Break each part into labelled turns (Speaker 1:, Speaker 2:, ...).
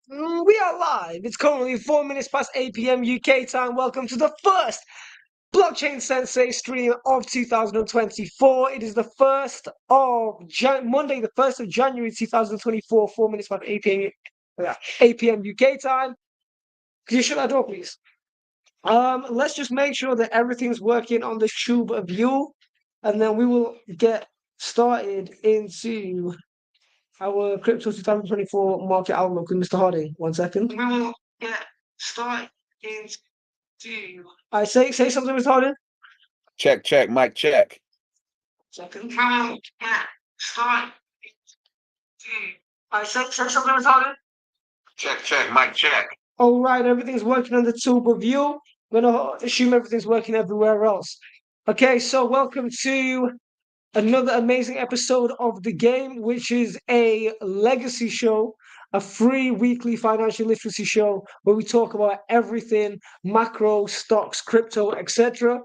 Speaker 1: We are live. It's currently 4 minutes past 8 p.m. UK time. Welcome to the first Blockchain Sensei stream of 2024. It is the first of Monday, the 1st of January 2024, 4 minutes past 8 p.m. 8 p.m. UK time. Could you shut that door, please? Let's just make sure that everything's working on the tube view, and then we will get started into our crypto 2024 market outlook with Mr. Harding. 1 second. We will get started into. I say something, Mr. Harding.
Speaker 2: Check, mic check.
Speaker 1: Second. We will get started into. I say something, Mr. Harding.
Speaker 2: Check, mic check.
Speaker 1: All right, everything's working on the toolbar view. I'm gonna assume everything's working everywhere else. Okay, so welcome to another amazing episode of The Game, which is a legacy show, a free weekly financial literacy show where we talk about everything macro, stocks, crypto, etc.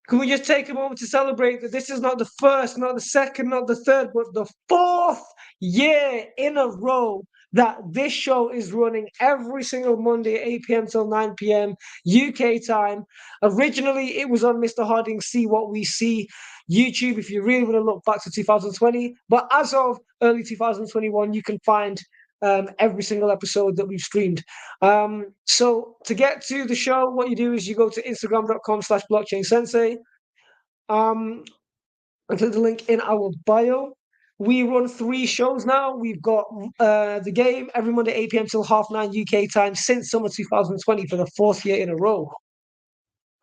Speaker 1: Can we just take a moment to celebrate that this is not the first, not the second, not the third, but the fourth year in a row that this show is running every single Monday, 8 p.m. till 9 p.m. UK time. Originally, it was on Mr. Harding's See What We See YouTube if you really want to look back to 2020. But as of early 2021, you can find every single episode that we've streamed. So to get to the show, what you do is you go to instagram.com/blockchain sensei. And click the link in our bio. We run 3 shows now. We've got The Game every Monday, 8 p.m. till 9:30 UK time since summer 2020 for the 4th year in a row.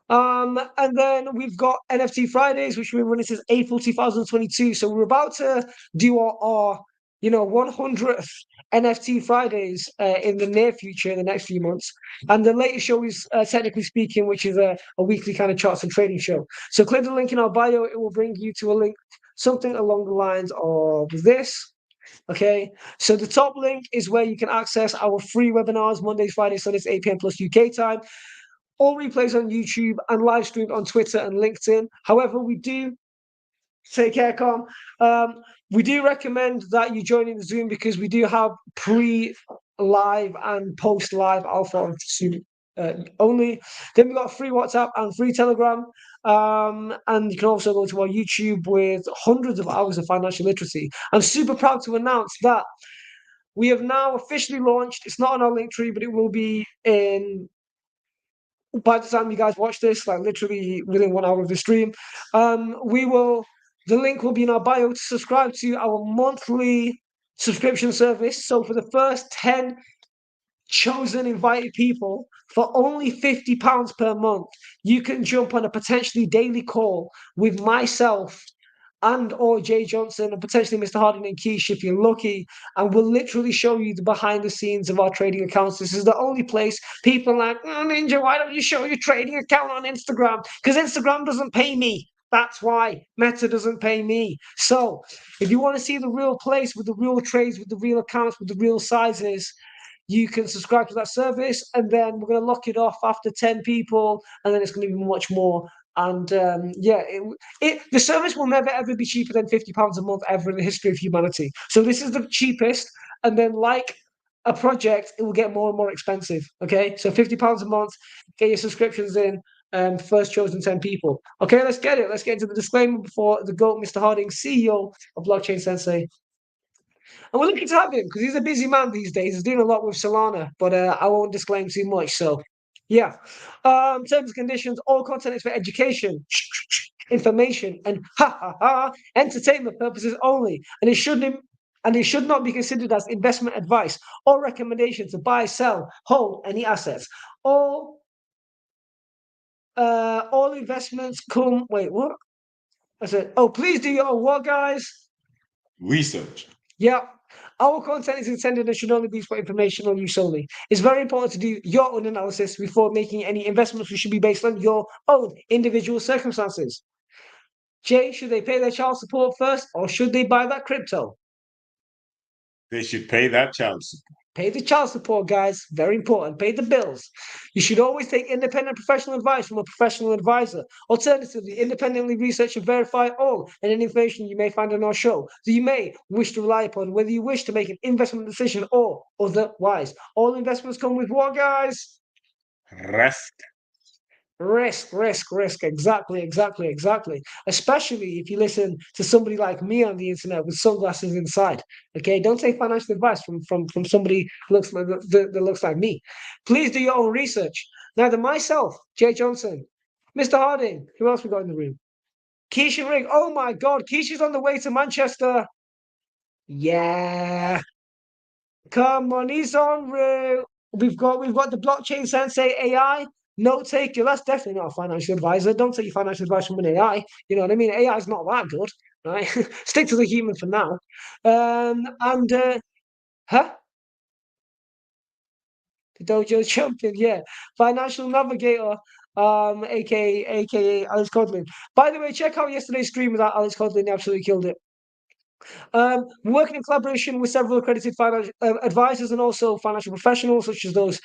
Speaker 1: And then we've got NFT Fridays, which we've been running since April 2022. So we're about to do our 100th NFT Fridays in the near future, in the next few months. And the latest show is Technically Speaking, which is a weekly kind of charts and trading show. So click the link in our bio. It will bring you to a link, something along the lines of this. Okay, so the top link is where you can access our free webinars, Mondays, Fridays, Sundays, 8 p.m. plus UK time. All replays on YouTube and live streamed on Twitter and LinkedIn. However, we do take care, Calm. We do recommend that you join in the Zoom because we do have pre-live and post-live alpha on Zoom only. Then we've got free WhatsApp and free Telegram. And you can also go to our YouTube with hundreds of hours of financial literacy. I'm super proud to announce that we have now officially launched. It's not on our link tree, but it will be in by the time you guys watch this, like literally within 1 hour of the stream. The link will be in our bio to subscribe to our monthly subscription service. So for the first 10 chosen invited people, for only £50 per month, you can jump on a potentially daily call with myself and or Jay Johnson and potentially Mr. Harding and Keish if you're lucky, and we'll literally show you the behind the scenes of our trading accounts. This is the only place people are like, oh, Ninja, why don't you show your trading account on Instagram? Because Instagram doesn't pay me. That's why Meta doesn't pay me. So if you want to see the real place with the real trades, with the real accounts, with the real sizes, you can subscribe to that service, and then we're going to lock it off after 10 people, and then it's going to be much more. And the service will never ever be cheaper than £50 a month ever in the history of humanity. So this is the cheapest, and then like a project, it will get more and more expensive. Okay, so £50 a month, get your subscriptions in. First chosen 10 people. Okay, let's get it. Let's get into the disclaimer before the GOAT, Mr. Harding, CEO of Blockchain Sensei. And we're lucky to have him because he's a busy man these days. He's doing a lot with Solana, but I won't disclaim too much. So, yeah. Terms and conditions: all content is for education, information, and entertainment purposes only, and it should not be considered as investment advice or recommendation to buy, sell, hold any assets. All investments come. Wait, what? I said, oh, please do your own what, guys?
Speaker 3: Research.
Speaker 1: Yeah. Our content is intended and should only be for informational use only. It's very important to do your own analysis before making any investments, which should be based on your own individual circumstances. Jay, should they pay their child support first, or should they buy that crypto?
Speaker 3: They should pay that child support.
Speaker 1: Pay the child support, guys. Very important. Pay the bills. You should always take independent professional advice from a professional advisor. Alternatively, independently research and verify all and any information you may find on our show that you may wish to rely upon, whether you wish to make an investment decision or otherwise. All investments come with what, guys?
Speaker 3: Risk.
Speaker 1: Risk. Exactly. Especially if you listen to somebody like me on the internet with sunglasses inside. Okay, don't take financial advice from somebody who looks like that looks like me. Please do your own research. Neither myself, Jay Johnson, Mr. Harding. Who else we got in the room? Keisha Ring. Oh my God, Keisha's on the way to Manchester. Yeah, come on, he's on route. We've got the blockchain sensei AI. Note taker. That's definitely not a financial advisor. Don't take your financial advice from an AI. You know what I mean? AI is not that good, right? Stick to the human for now. And huh? The dojo champion, yeah. Financial navigator, aka Alex Codlin. By the way, check out yesterday's stream with that Alex Codlin. He absolutely killed it. Working in collaboration with several accredited financial advisors and also financial professionals, such as those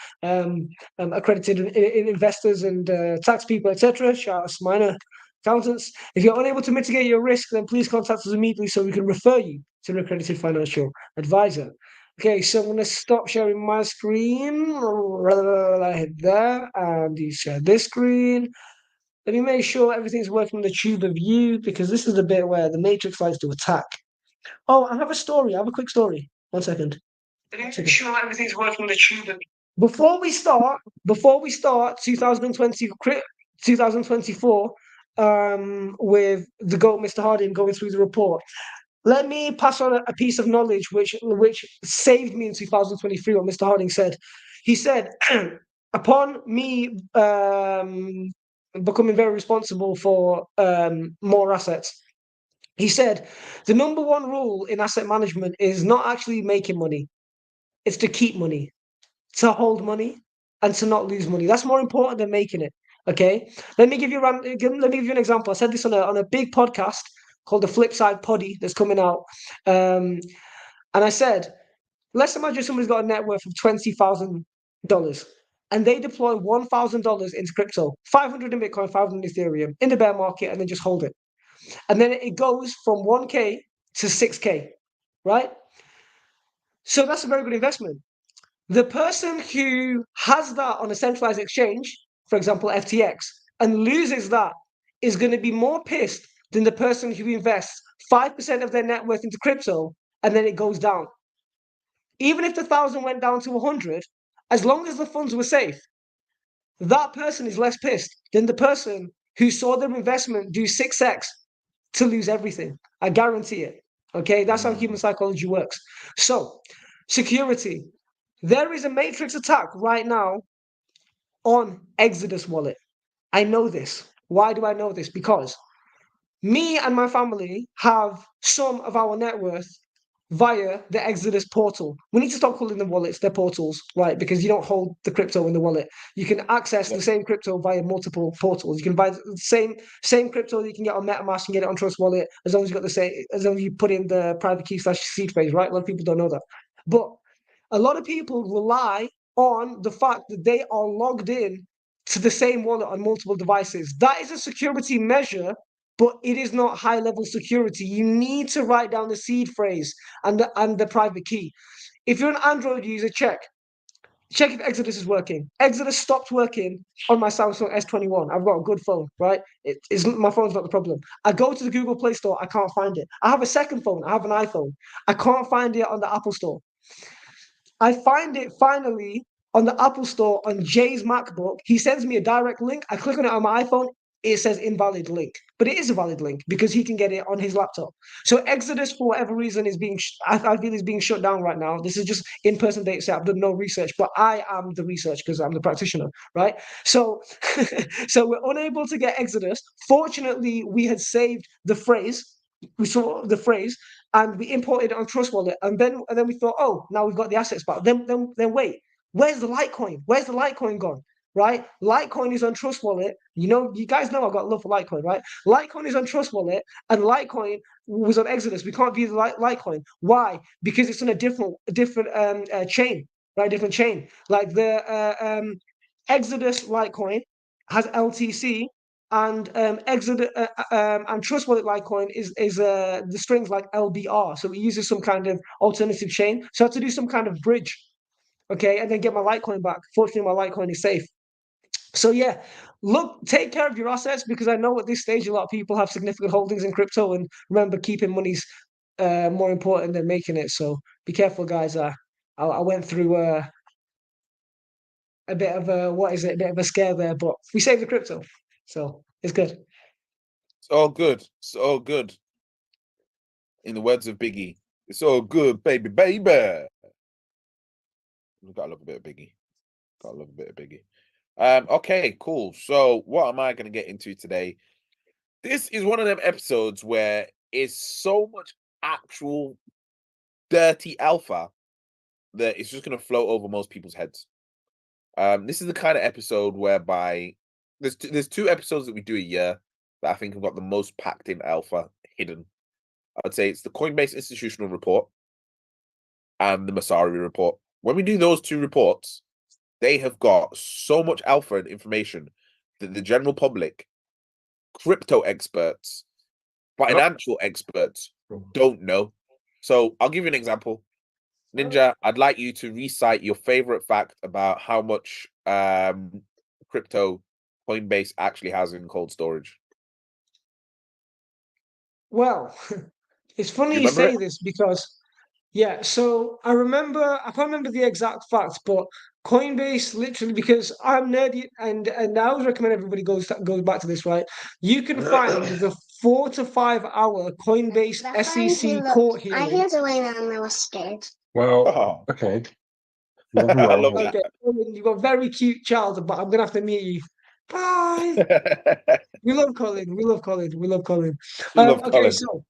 Speaker 1: accredited investors and tax people, etc. Shout out to minor accountants. If you're unable to mitigate your risk, then please contact us immediately so we can refer you to an accredited financial advisor. Okay, so I'm going to stop sharing my screen. I hit there, and you share this screen. Let me make sure everything's working in the tube of view, because this is the bit where the matrix likes to attack. Oh, I have a story. I have a quick story. 1 second. Make sure everything's working the tube. Before we start 2024, with the GOAT, Mr. Harding, going through the report, let me pass on a piece of knowledge which saved me in 2023. What Mr. Harding said. He said, upon me becoming very responsible for more assets, he said, the number one rule in asset management is not actually making money. It's to keep money, to hold money, and to not lose money. That's more important than making it. Okay. Let me give you an example. I said this on a big podcast called the Flip Side Poddy that's coming out. And I said, let's imagine somebody's got a net worth of $20,000 and they deploy $1,000 into crypto, 500 in Bitcoin, 500 in Ethereum in the bear market, and then just hold it. And then it goes from 1K to 6K, right? So that's a very good investment. The person who has that on a centralized exchange, for example, FTX, and loses that is going to be more pissed than the person who invests 5% of their net worth into crypto and then it goes down. Even if the 1,000 went down to 100, as long as the funds were safe, that person is less pissed than the person who saw their investment do 6x to lose everything. I guarantee it. Okay, that's how human psychology works. So, security. There is a matrix attack right now on Exodus wallet. I know this. Why do I know this? Because me and my family have some of our net worth via the Exodus portal. We need to stop calling them wallets, they're portals, right? Because you don't hold the crypto in the wallet. You can access the same crypto via multiple portals. You can buy the same crypto that you can get on MetaMask and get it on Trust Wallet, as long as you got the same, as long as you put in the private key / seed phrase, right? A lot of people don't know that. But a lot of people rely on the fact that they are logged in to the same wallet on multiple devices. That is a security measure, but it is not high-level security. You need to write down the seed phrase and the private key. If you're an Android user, check if Exodus is working. Exodus stopped working on my Samsung S21. I've got a good phone, right? My phone's not the problem. I go to the Google Play Store, I can't find it. I have a second phone, I have an iPhone. I can't find it on the Apple Store. I find it finally on the Apple Store on Jay's MacBook. He sends me a direct link. I click on it on my iPhone. It says invalid link, but it is a valid link because he can get it on his laptop. So Exodus, for whatever reason, is I feel is being shut down right now. This is just in-person data set. I've done no research, but I am the research because I'm the practitioner, right? So, so we're unable to get Exodus. Fortunately, we had saved the phrase. We saw the phrase and we imported it on Trust Wallet, and then we thought, oh, now we've got the assets back. Then wait, where's the Litecoin? Where's the Litecoin gone? Right? Litecoin is on Trust Wallet. You know, you guys know I've got love for Litecoin, right? Litecoin is on Trust Wallet, and Litecoin was on Exodus. We can't view the Litecoin. Why? Because it's on a different chain. right? Different chain. Like the Exodus Litecoin has LTC, and Exodus and Trust Wallet Litecoin is the strings like LBR. So it uses some kind of alternative chain. So I had to do some kind of bridge, okay, and then get my Litecoin back. Fortunately, my Litecoin is safe. So yeah, look, take care of your assets, because I know at this stage a lot of people have significant holdings in crypto, and remember, keeping money's more important than making it. So be careful, guys. I went through a bit of a a bit of a scare there, but we saved the crypto, so it's good.
Speaker 2: It's all good. It's all good. In the words of Biggie, it's all good, baby, baby. We've got to love a bit of Biggie. Got to love a bit of Biggie. Okay, cool. So what am I going to get into today? This is one of them episodes where it's so much actual dirty alpha that it's just going to float over most people's heads. This is the kind of episode whereby there's two episodes that we do a year that I think have got the most packed in alpha hidden. I'd say it's the Coinbase Institutional Report and the Masari Report. When we do those two reports, they have got so much alpha and information that the general public, crypto experts, financial experts don't know. So I'll give you an example. Ninja, I'd like you to recite your favorite fact about how much crypto Coinbase actually has in cold storage.
Speaker 1: Well, it's funny
Speaker 2: You
Speaker 1: you
Speaker 2: remember
Speaker 1: say
Speaker 2: it?
Speaker 1: this because, yeah, so I can't remember the exact facts, but Coinbase literally, because I'm nerdy, and I always recommend everybody goes back to this, right? You can find the 4 to 5 hour Coinbase SEC court
Speaker 4: I
Speaker 1: hearing.
Speaker 4: hear the way that I was scared.
Speaker 3: Well,
Speaker 2: Oh,
Speaker 3: okay.
Speaker 2: I love
Speaker 1: Okay, you've got a very cute child, but I'm gonna have to mute you. Bye.
Speaker 2: that.
Speaker 1: We love Colin. We love Colin. We love Colin.
Speaker 2: We love
Speaker 1: Okay,
Speaker 2: Colin.
Speaker 1: so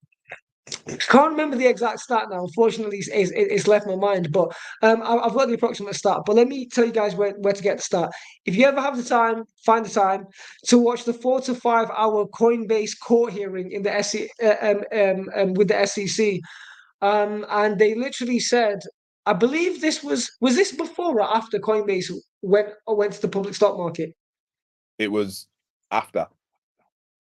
Speaker 1: can't remember the exact stat now. Unfortunately, it's left my mind, but I've got the approximate stat. But let me tell you guys where to get the stat. If you ever have the time, find the time to watch the 4 to 5 hour Coinbase court hearing in the with the SEC. And they literally said, I believe this was this before or after Coinbase went to the public stock market?
Speaker 2: It was after.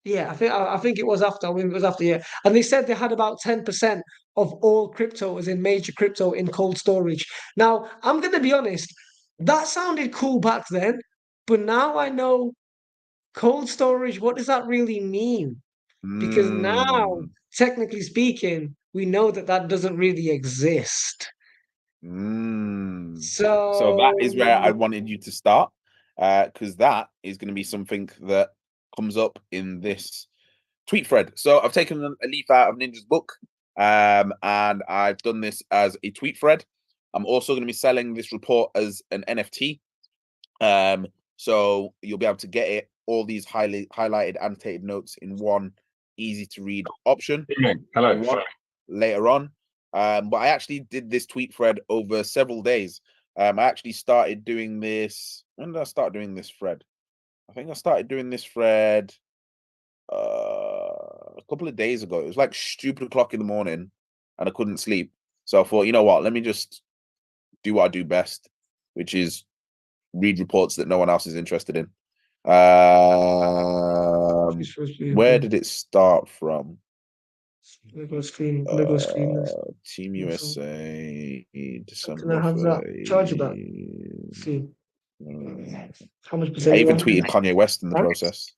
Speaker 1: Yeah, I think it was after. I mean, it was after. Yeah, and they said they had about 10% of all crypto, as in major crypto, in cold storage. Now, I'm gonna be honest. That sounded cool back then, but now I know cold storage. What does that really mean? Because now,
Speaker 2: Mm,
Speaker 1: technically speaking, we know that that doesn't really exist.
Speaker 2: mm. So that is where I
Speaker 1: So,
Speaker 2: wanted you to start, because that is going to be something that comes up in this tweet thread. So I've taken a leaf out of Ninja's book, and I've done this as a tweet thread. I'm also going to be selling this report as an NFT. So you'll be able to get it, all these highly highlighted, annotated notes in one easy to read option.
Speaker 3: Hello.
Speaker 2: One later on. But I actually did this tweet thread over several days. I actually started doing this. When did I start doing this thread? I think I started doing this thread a couple of days ago. It was like stupid o'clock in the morning and I couldn't sleep. So I thought, you know what, let me just do what I do best, which is read reports that no one else is interested in. Where did it start from?
Speaker 1: little screen.
Speaker 2: Team
Speaker 1: Also,
Speaker 2: USA,
Speaker 1: can
Speaker 2: December
Speaker 1: I have that charger back?
Speaker 2: 30.
Speaker 1: See how much
Speaker 2: I
Speaker 1: percent you
Speaker 2: even
Speaker 1: want?
Speaker 2: tweeted Kanye West in the
Speaker 1: Huh?
Speaker 2: process.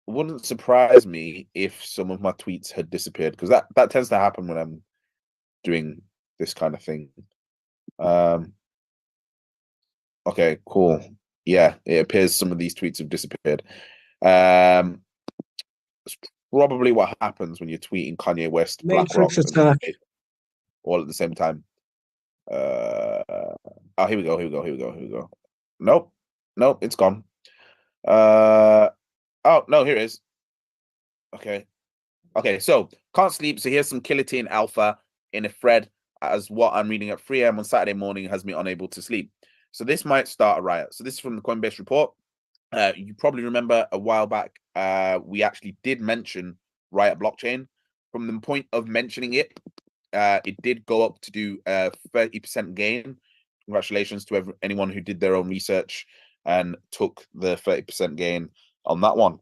Speaker 2: Wouldn't surprise me if some of my tweets had disappeared, because that tends to happen when I'm doing this kind of thing. Okay, cool. Yeah, it appears some of these tweets have disappeared. It's probably what happens when you're tweeting Kanye West, BlackRock,
Speaker 1: Matrix
Speaker 2: and
Speaker 1: attack.
Speaker 2: all at the same time. Oh, here we go. Nope, it's gone. Oh no, here it is. Okay, so can't sleep. So here's some Killatin Alpha in a thread, as what I'm reading at 3 a.m. on Saturday morning has me unable to sleep. So this might start a riot. So this is from the Coinbase report. You probably remember a while back, we actually did mention Riot blockchain. From the point of mentioning it, it did go up to do a 30% gain. Congratulations to anyone who did their own research and took the 30% gain on that one.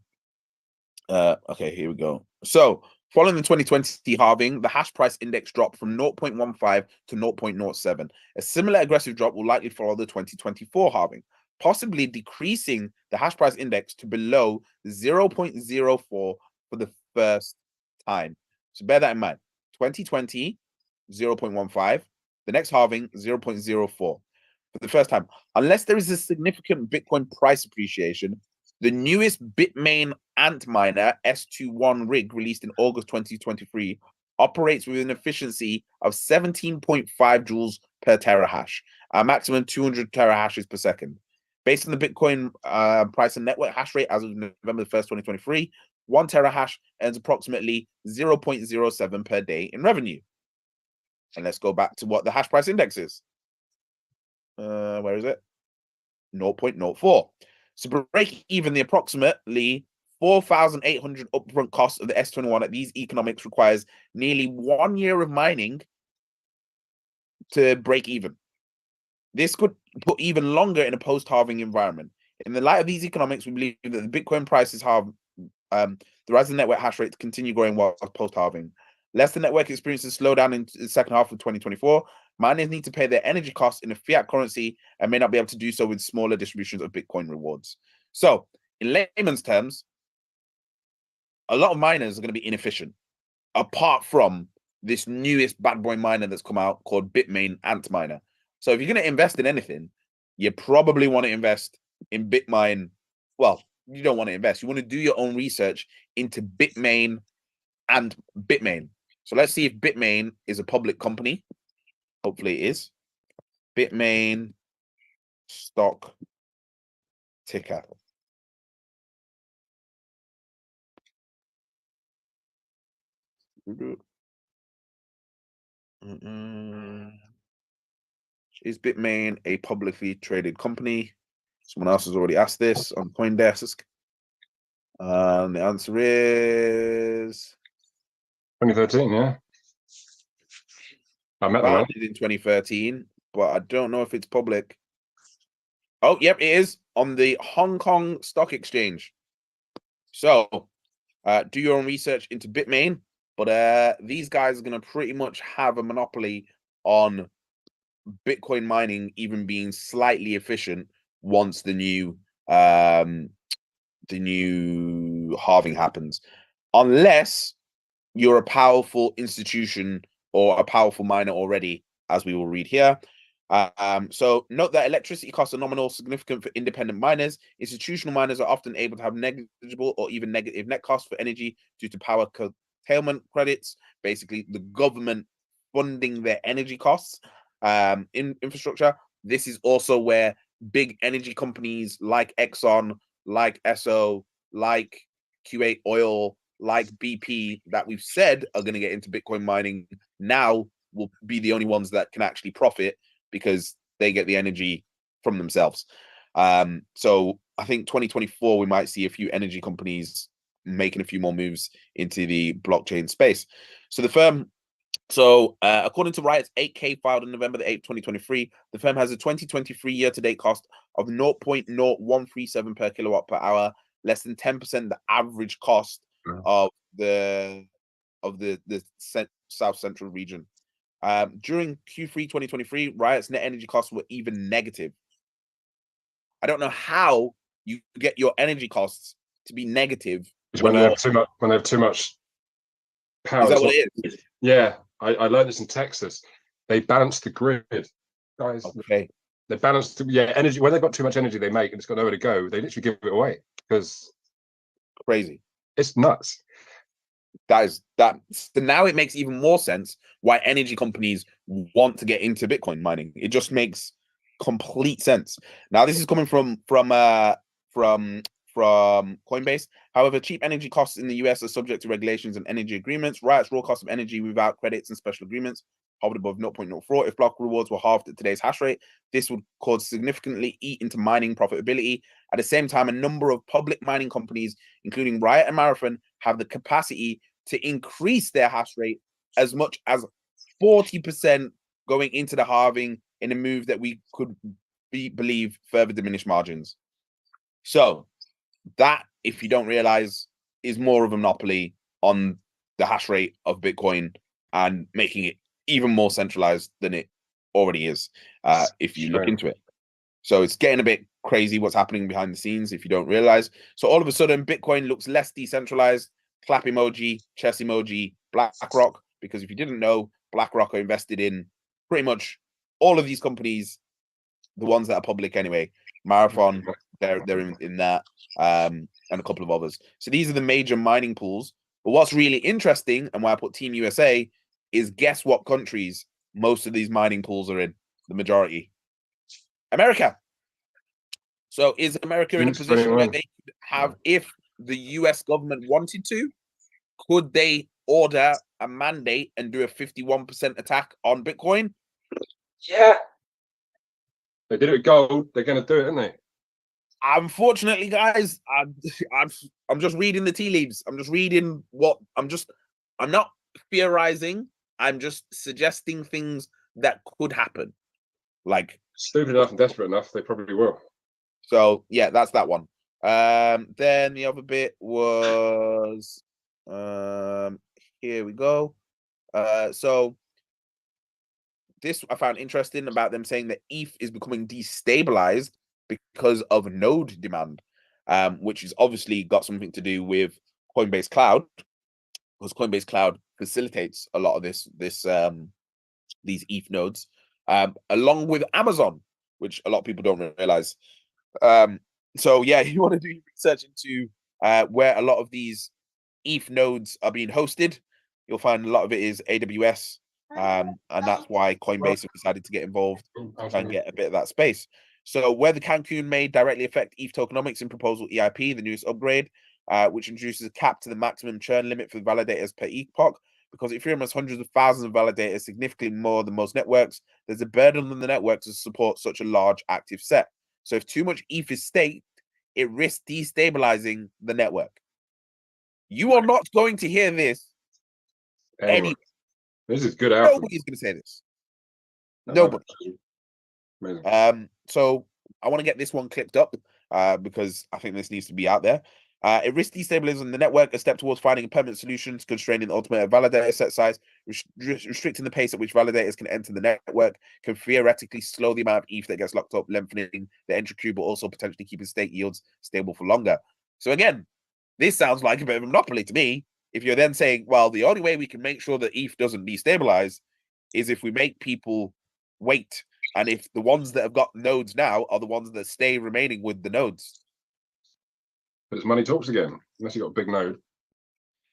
Speaker 2: Okay, here we go. So following the 2020 halving, the hash price index dropped from 0.15 to 0.07. A similar aggressive drop will likely follow the 2024 halving, possibly decreasing the hash price index to below 0.04 for the first time. So bear that in mind. 2020, 0.15. The next halving, 0.04 for the first time. Unless there is a significant Bitcoin price appreciation, the newest Bitmain Antminer S21 rig released in August 2023 operates with an efficiency of 17.5 joules per terahash, a maximum 200 terahashes per second. Based on the Bitcoin price and network hash rate as of November 1st, 2023, 1 terahash earns approximately 0.07 per day in revenue. And let's go back to what the hash price index is. Where is it? 0.04. So break even the approximately 4,800 upfront costs of the S21 at these economics requires nearly 1 year of mining to break even. This could put even longer in a post-halving environment. In the light of these economics, we believe that the Bitcoin price is halved. The rise in network hash rate to continue growing while post-halving. Less the network experiences slowdown in the second half of 2024. Miners need to pay their energy costs in a fiat currency and may not be able to do so with smaller distributions of Bitcoin rewards. So, in layman's terms, a lot of miners are going to be inefficient, apart from this newest bad boy miner that's come out called Bitmain Antminer. So, if you're going to invest in anything, you probably want to invest in Bitmain. Well, you don't want to invest. You want to do your own research into Bitmain and Bitmain. So let's see if Bitmain is a public company. Hopefully it is. Bitmain stock ticker. Is Bitmain a publicly traded company? Someone else has already asked this on CoinDesk. The answer is
Speaker 3: 2013, yeah. I met the one.
Speaker 2: founded in 2013, but I don't know if it's public. Oh, yep, it is on the Hong Kong Stock Exchange. So, do your own research into Bitmain, but these guys are going to pretty much have a monopoly on Bitcoin mining, even being slightly efficient once the new halving happens, unless you're a powerful institution or a powerful miner already, as we will read here. So note that electricity costs are nominal, significant for independent miners. Institutional miners are often able to have negligible or even negative net costs for energy due to power curtailment credits, basically the government funding their energy costs in infrastructure. This is also where big energy companies like Exxon, like Esso, like Kuwait Oil, like BP that we've said are going to get into Bitcoin mining now will be the only ones that can actually profit because they get the energy from themselves. So I think 2024, we might see a few energy companies making a few more moves into the blockchain space. So the firm, according to Riot's 8K filed on November the 8th, 2023, the firm has a 2023 year-to-date cost of 0.0137 per kilowatt per hour, less than 10% the average cost of the South Central region. During Q3 2023, Riot's net energy costs were even negative. I don't know how you get your energy costs to be negative
Speaker 3: When they have too much power.
Speaker 2: Is that what it is?
Speaker 3: Yeah, I learned this in Texas. They balance the grid, guys.
Speaker 2: Okay.
Speaker 3: They balance energy. When they've got too much energy they make and it's got nowhere to go, they literally give it away because
Speaker 2: crazy.
Speaker 3: It's nuts.
Speaker 2: So now it makes even more sense why energy companies want to get into Bitcoin mining. It just makes complete sense. Now this is coming from Coinbase. However, cheap energy costs in the US are subject to regulations and energy agreements. Riot's raw cost of energy without credits and special agreements hovered above 0.04. If block rewards were halved at today's hash rate, this would cause significantly eat into mining profitability. At the same time, a number of public mining companies, including Riot and Marathon, have the capacity to increase their hash rate as much as 40% going into the halving in a move that we could believe further diminish margins. So that, if you don't realize, is more of a monopoly on the hash rate of Bitcoin and making it even more centralized than it already is, if you look into it. So it's getting a bit crazy what's happening behind the scenes if you don't realize. So all of a sudden, Bitcoin looks less decentralized. Clap emoji, chess emoji, BlackRock. Because if you didn't know, BlackRock are invested in pretty much all of these companies, the ones that are public anyway. Marathon, they're in that, and a couple of others. So these are the major mining pools. But what's really interesting, and why I put Team USA, is guess what countries most of these mining pools are in? The majority. America. So is America in a position where they could have, if the US government wanted to, could they order a mandate and do a 51% attack on Bitcoin?
Speaker 1: Yeah.
Speaker 3: They did it with gold. They're going to do it, aren't they?
Speaker 2: Unfortunately, guys, I'm just reading the tea leaves. I'm just reading I'm not theorizing. I'm just suggesting things that could happen. Like,
Speaker 3: stupid enough and desperate enough, they probably will.
Speaker 2: So yeah, that's that one. Then the other bit was here we go. So this I found interesting about them saying that ETH is becoming destabilized because of node demand, which has obviously got something to do with Coinbase Cloud, because Coinbase Cloud facilitates a lot of these ETH nodes, along with Amazon, which a lot of people don't realize. So yeah, you want to do research into where a lot of these ETH nodes are being hosted. You'll find a lot of it is AWS, and that's why Coinbase have decided to get involved to try and get a bit of that space. So where the Cancun may directly affect ETH tokenomics in proposal EIP, the newest upgrade, which introduces a cap to the maximum churn limit for validators per epoch. Because Ethereum has hundreds of thousands of validators, significantly more than most networks, there's a burden on the network to support such a large active set. So if too much ETH is staked, it risks destabilizing the network. You are not going to hear this
Speaker 3: Anyway, this is good alpha.
Speaker 2: Nobody's going to say this. Nobody. So I want to get this one clipped up because I think this needs to be out there. It risks destabilizing the network, a step towards finding permanent solutions, constraining the ultimate validator set size, restricting the pace at which validators can enter the network, can theoretically slow the amount of ETH that gets locked up, lengthening the entry queue, but also potentially keeping stake yields stable for longer. So again, this sounds like a bit of a monopoly to me. If you're then saying, well, the only way we can make sure that ETH doesn't destabilize is if we make people wait. And if the ones that have got nodes now are the ones that stay remaining with the nodes.
Speaker 3: But it's money talks again, unless you've got a big node.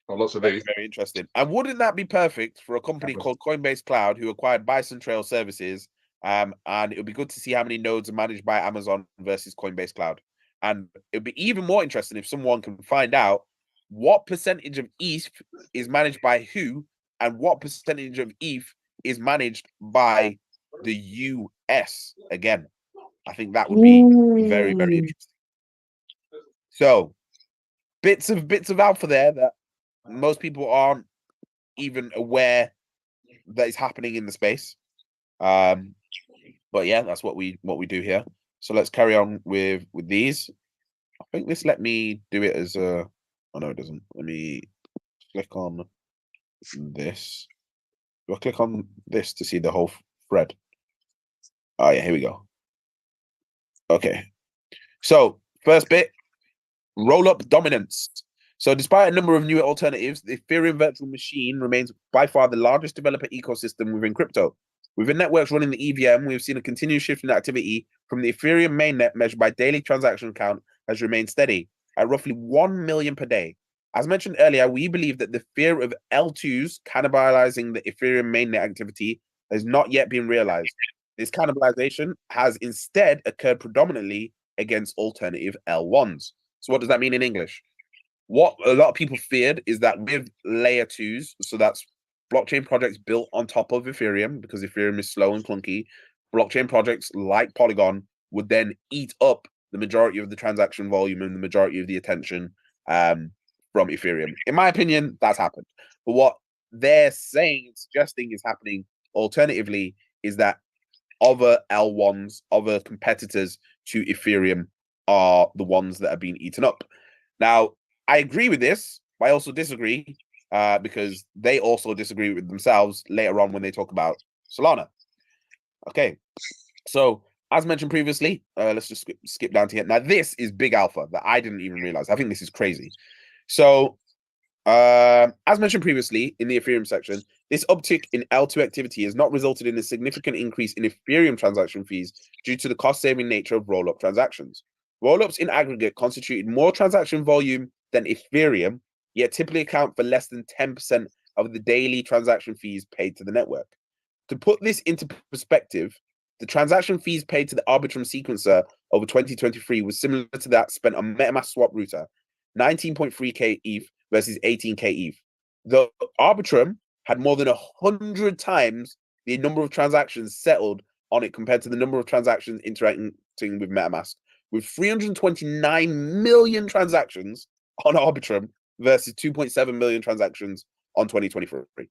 Speaker 3: Or lots of
Speaker 2: Very, very interesting. And wouldn't that be perfect for a company called Coinbase Cloud, who acquired Bison Trail Services? And it would be good to see how many nodes are managed by Amazon versus Coinbase Cloud. And it would be even more interesting if someone can find out what percentage of ETH is managed by who, and what percentage of ETH is managed by the US. Again, I think that would be very, very interesting. So bits of alpha there that most people aren't even aware that is happening in the space. But yeah, that's what we do here. So let's carry on with these. I think this let me do it as a. Oh no, it doesn't. Let me click on this. Do I click on this to see the whole thread? Oh yeah, here we go. Okay. So first bit, roll up dominance. So despite a number of new alternatives, the Ethereum virtual machine remains by far the largest developer ecosystem within crypto. Within networks running the EVM, we've seen a continued shift in activity from the Ethereum mainnet measured by daily transaction count has remained steady at roughly 1 million per day. As mentioned earlier, we believe that the fear of L2s cannibalizing the Ethereum mainnet activity has not yet been realized. This cannibalization has instead occurred predominantly against alternative L1s. So what does that mean in English? What a lot of people feared is that with layer 2s, so that's blockchain projects built on top of Ethereum, because Ethereum is slow and clunky, blockchain projects like Polygon would then eat up the majority of the transaction volume and the majority of the attention from Ethereum. In my opinion, that's happened. But what they're suggesting is happening alternatively is that other L1s, other competitors to Ethereum are the ones that are being eaten up. Now, I agree with this, but I also disagree because they also disagree with themselves later on when they talk about Solana. Okay, so as mentioned previously, let's just skip down to here. Now, this is big alpha that I didn't even realize. I think this is crazy. So, as mentioned previously in the Ethereum section, this uptick in L2 activity has not resulted in a significant increase in Ethereum transaction fees due to the cost-saving nature of roll-up transactions. Roll-ups in aggregate constituted more transaction volume than Ethereum, yet typically account for less than 10% of the daily transaction fees paid to the network. To put this into perspective, the transaction fees paid to the Arbitrum sequencer over 2023 was similar to that spent on MetaMask swap router, 19.3k ETH versus 18k ETH. The Arbitrum had more than 100 times the number of transactions settled on it compared to the number of transactions interacting with MetaMask, with 329 million transactions on Arbitrum versus 2.7 million transactions on 2023.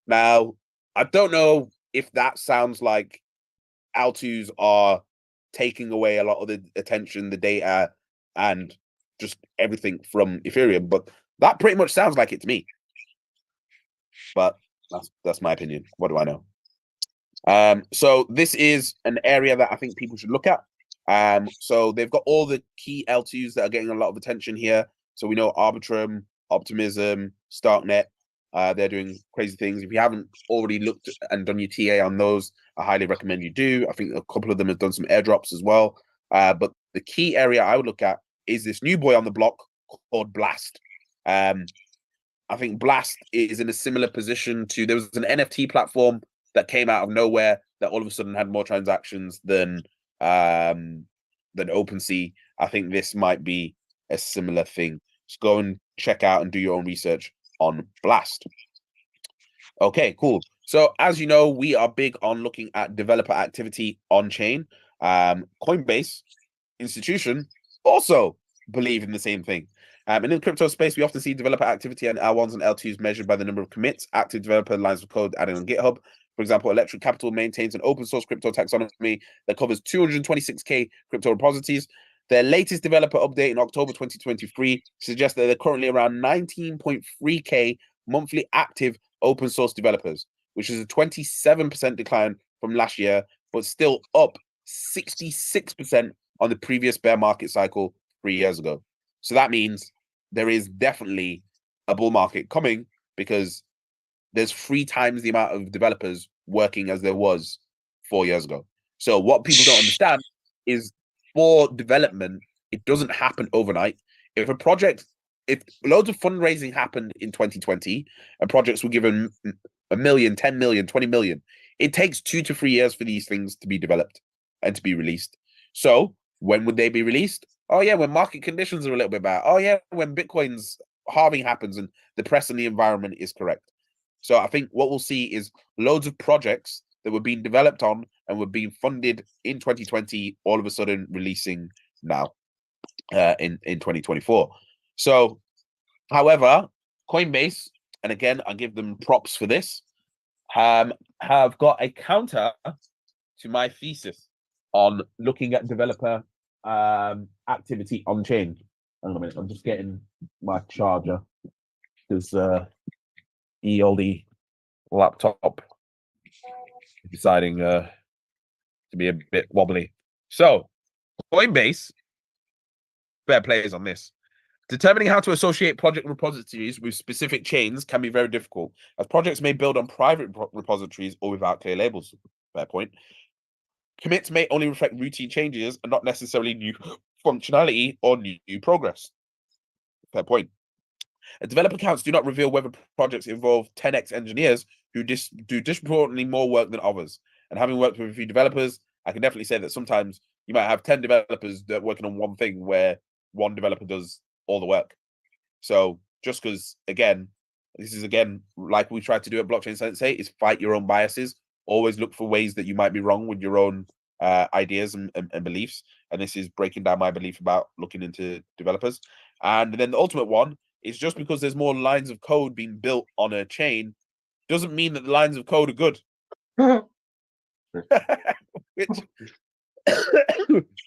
Speaker 2: Now, I don't know if that sounds like L2s are taking away a lot of the attention, the data, and just everything from Ethereum, but that pretty much sounds like it to me. But that's my opinion. What do I know? So this is an area that I think people should look at. So they've got all the key L2s that are getting a lot of attention here. So we know Arbitrum, Optimism, Starknet. They're doing crazy things. If you haven't already looked and done your TA on those, I highly recommend you do. I think a couple of them have done some airdrops as well. But the key area I would look at is this new boy on the block called Blast. I think Blast is in a similar position to, there was an NFT platform that came out of nowhere that all of a sudden had more transactions than OpenSea. I think this might be a similar thing. Just go and check out and do your own research on Blast. Okay, cool. So as you know, we are big on looking at developer activity on chain. Coinbase institution also believe in the same thing. And in the crypto space, we often see developer activity and L1s and L2s measured by the number of commits, active developer lines of code added on GitHub. For example, Electric Capital maintains an open source crypto taxonomy that covers 226k crypto repositories. Their latest developer update in October 2023 suggests that they're currently around 19.3k monthly active open source developers, which is a 27% decline from last year, but still up 66% on the previous bear market cycle 3 years ago. So that means there is definitely a bull market coming because there's 3 times the amount of developers working as there was 4 years ago. So what people don't understand is for development, it doesn't happen overnight. If loads of fundraising happened in 2020 and projects were given $1 million, 10 million, 20 million, it takes 2 to 3 years for these things to be developed and to be released. So when would they be released? Oh yeah, when market conditions are a little bit bad. Oh yeah, when Bitcoin's halving happens and the press and the environment is correct. So I think what we'll see is loads of projects that were being developed on and were being funded in 2020, all of a sudden releasing now in 2024. So, however, Coinbase, and again, I give them props for this, have got a counter to my thesis on looking at developer activity on chain. Hang on a minute, I'm just getting my charger because old laptop deciding to be a bit wobbly. So, Coinbase, fair players on this. Determining how to associate project repositories with specific chains can be very difficult, as projects may build on private repositories or without clear labels. Fair point. Commits may only reflect routine changes and not necessarily new functionality or new progress. Fair point. Developer accounts do not reveal whether projects involve 10x engineers who do disproportionately more work than others. And having worked with a few developers, I can definitely say that sometimes you might have 10 developers that are working on one thing where one developer does all the work. So just because, again, this is again like we tried to do at Blockchain Sensei, is fight your own biases. Always look for ways that you might be wrong with your own ideas and beliefs. And this is breaking down my belief about looking into developers. And then the ultimate one It's just because there's more lines of code being built on a chain doesn't mean that the lines of code are good. which,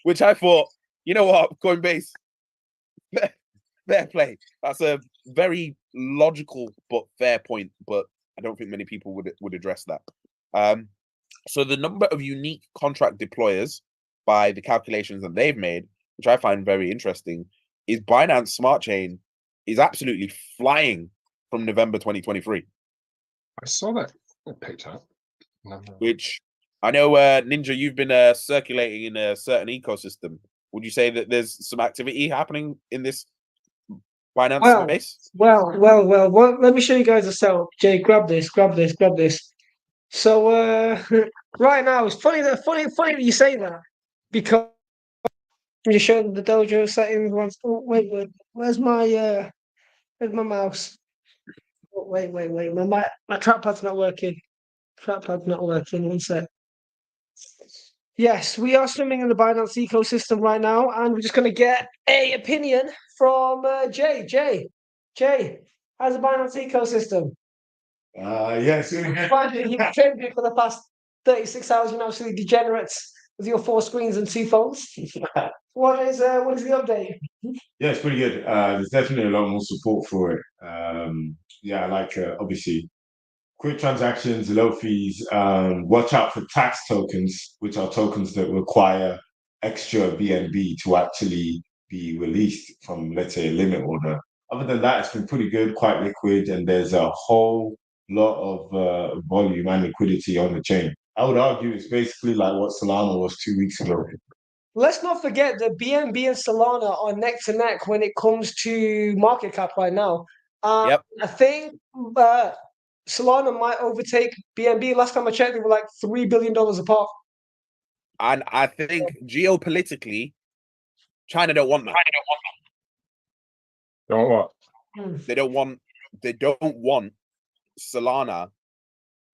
Speaker 2: which I thought, you know what, Coinbase, fair play. That's a very logical but fair point, but I don't think many people would address that. So the number of unique contract deployers by the calculations that they've made, which I find very interesting, is Binance Smart Chain is absolutely flying from November 2023.
Speaker 3: I saw that. It picked up.
Speaker 2: Which I know, Ninja, you've been circulating in a certain ecosystem. Would you say that there's some activity happening in this Binance space?
Speaker 1: Well, let me show you guys a setup. Jay, grab this. So right now, it's funny that you say that, because I'm just showing the dojo settings once. Oh, wait, where's my mouse? Oh, wait, my trackpad's not working. One sec. Yes, we are swimming in the Binance ecosystem right now, and we're just going to get a opinion from Jay. Jay, how's the Binance ecosystem?
Speaker 5: Yes.
Speaker 1: You've trained me for the past 36 hours, you absolutely degenerates with your 4 screens and 2 phones. What is the update?
Speaker 5: Yeah, it's pretty good. There's definitely a lot more support for it. Yeah, I like obviously quick transactions, low fees. Watch out for tax tokens, which are tokens that require extra BNB to actually be released from, let's say, a limit order. Other than that, it's been pretty good, quite liquid, and there's a whole lot of volume and liquidity on the chain. I would argue it's basically like what Solana was 2 weeks ago.
Speaker 1: Let's not forget that BNB and Solana are neck to neck when it comes to market cap right now.
Speaker 2: Yep.
Speaker 1: I think Solana might overtake BNB. Last time I checked, they were like $3 billion apart.
Speaker 2: And I think geopolitically, China don't want that.
Speaker 3: Don't what?
Speaker 2: They don't want Solana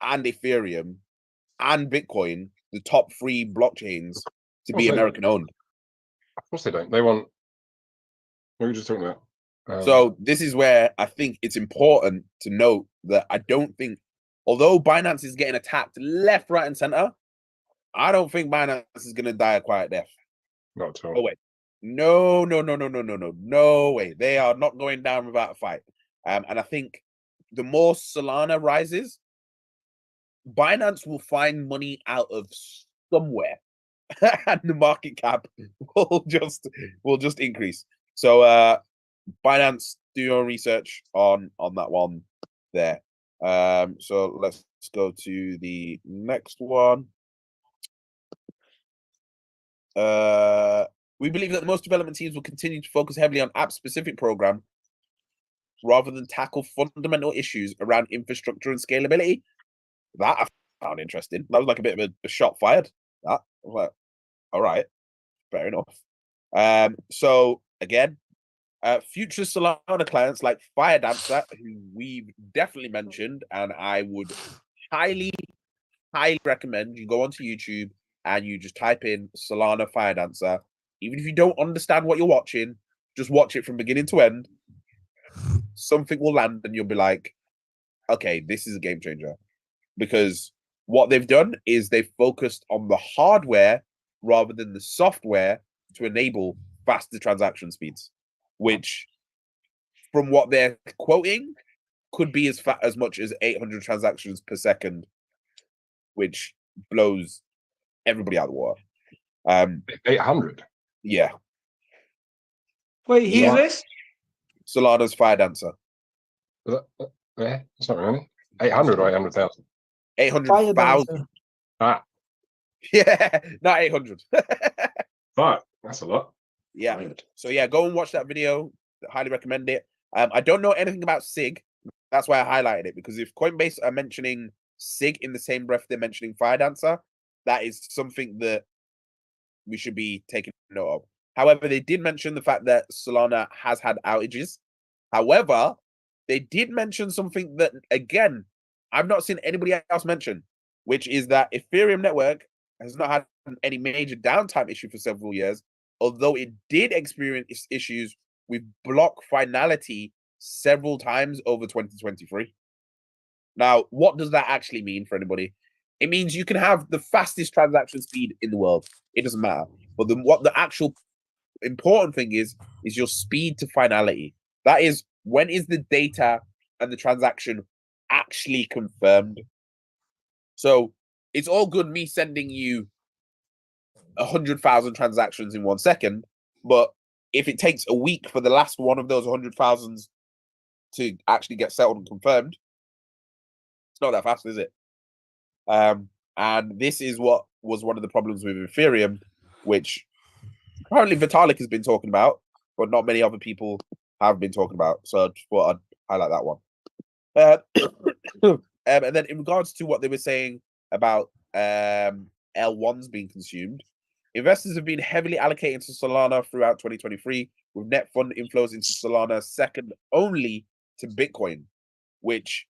Speaker 2: and Ethereum and Bitcoin, the top 3 blockchains, to be American owned.
Speaker 3: Of course they don't. They want. What were you just talking about?
Speaker 2: So this is where I think it's important to note that I don't think, although Binance is getting attacked left, right, and center, I don't think Binance is going to die a quiet death.
Speaker 3: Not at all.
Speaker 2: No way. No way. They are not going down without a fight. And I think the more Solana rises, Binance will find money out of somewhere, and the market cap will just increase. So Binance, do your research on that one there. So let's go to the next one. We believe that most development teams will continue to focus heavily on app-specific program rather than tackle fundamental issues around infrastructure and scalability. That I found interesting. That was like a bit of a shot fired. That I was like, all right, fair enough. So again, future Solana clients like Fire Dancer, who we've definitely mentioned, and I would highly recommend you go onto YouTube and you just type in Solana Fire Dancer. Even if you don't understand what you're watching, just watch it from beginning to end. Something will land and you'll be like, okay, this is a game changer. Because what they've done is they've focused on the hardware rather than the software to enable faster transaction speeds, which from what they're quoting could be as much as 800 transactions per second, which blows everybody out of the water.
Speaker 3: 800.
Speaker 2: Yeah.
Speaker 1: Wait, who's
Speaker 2: Yeah.
Speaker 1: this?
Speaker 2: Solana's Fire Dancer.
Speaker 3: Yeah, it's not really 800 or 800,000.
Speaker 2: 800,000.
Speaker 3: Ah,
Speaker 2: Yeah, not 800.
Speaker 3: but that's a lot.
Speaker 2: Yeah. So yeah, go and watch that video. Highly recommend it. I don't know anything about SIG. That's why I highlighted it, because if Coinbase are mentioning SIG in the same breath they're mentioning Fire Dancer, that is something that we should be taking note of. However, they did mention the fact that Solana has had outages. However, they did mention something that, again, I've not seen anybody else mention, which is that Ethereum network has not had any major downtime issue for several years, although it did experience issues with block finality several times over 2023. Now, what does that actually mean for anybody? It means you can have the fastest transaction speed in the world. It doesn't matter. But what the actual important thing is your speed to finality. That is, when is the data and the transaction actually confirmed? So it's all good me sending you 100,000 transactions in 1 second, but if it takes a week for the last one of those 100,000 to actually get settled and confirmed, it's not that fast, is it? And this is what was one of the problems with Ethereum, which apparently Vitalik has been talking about, but not many other people have been talking about. So I just thought I'd highlight that one. And then in regards to what they were saying about L1s being consumed, investors have been heavily allocating to Solana throughout 2023, with net fund inflows into Solana second only to Bitcoin, which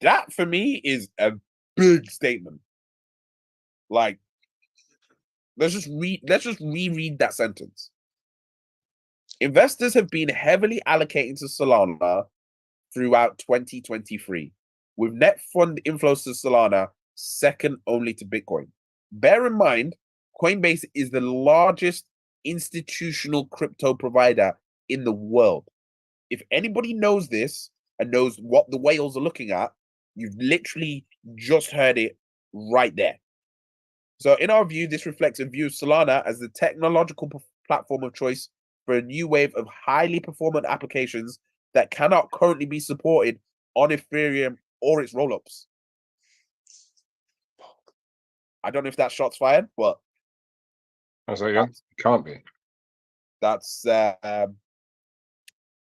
Speaker 2: that for me is a big statement. Like, let's just reread that sentence. Investors have been heavily allocating to Solana throughout 2023, with net fund inflows to Solana second only to Bitcoin. Bear in mind, Coinbase is the largest institutional crypto provider in the world. If anybody knows this and knows what the whales are looking at, you've literally just heard it right there. So in our view, this reflects a view of Solana as the technological platform of choice for a new wave of highly performant applications that cannot currently be supported on Ethereum or its rollups. I don't know if that shot's fired, but
Speaker 3: I was like, yeah, it can't be.
Speaker 2: that's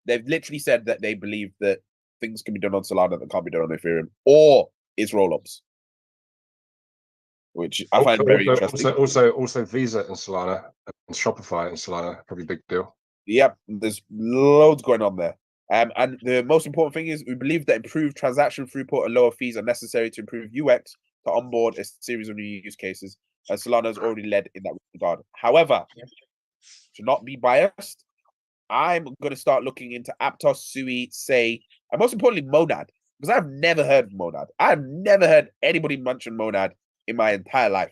Speaker 2: they've literally said that they believe that things can be done on Solana that can't be done on Ethereum or its rollups, which I find very interesting.
Speaker 3: Also, Visa and Solana and Shopify and Solana, probably big deal.
Speaker 2: Yep, there's loads going on there. And the most important thing is we believe that improved transaction throughput and lower fees are necessary to improve UX to onboard a series of new use cases, and Solana has already led in that regard. However, to not be biased, I'm going to start looking into Aptos, Sui, Say, and most importantly, Monad, because I've never heard of Monad. I've never heard anybody mention Monad in my entire life.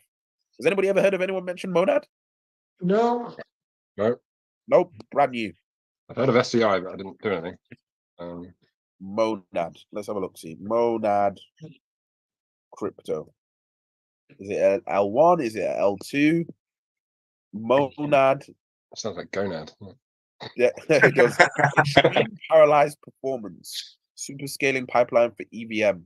Speaker 2: Has anybody ever heard of anyone mention Monad?
Speaker 1: No.
Speaker 3: No,
Speaker 2: Nope, brand new.
Speaker 3: I've heard of SCI, but I didn't do anything.
Speaker 2: Monad. Let's have a look. See, Monad crypto. Is it an L1? Is it an L2? Monad.
Speaker 3: Sounds like Gonad.
Speaker 2: Yeah, it does. Extreme parallelized performance. Super scaling pipeline for EVM.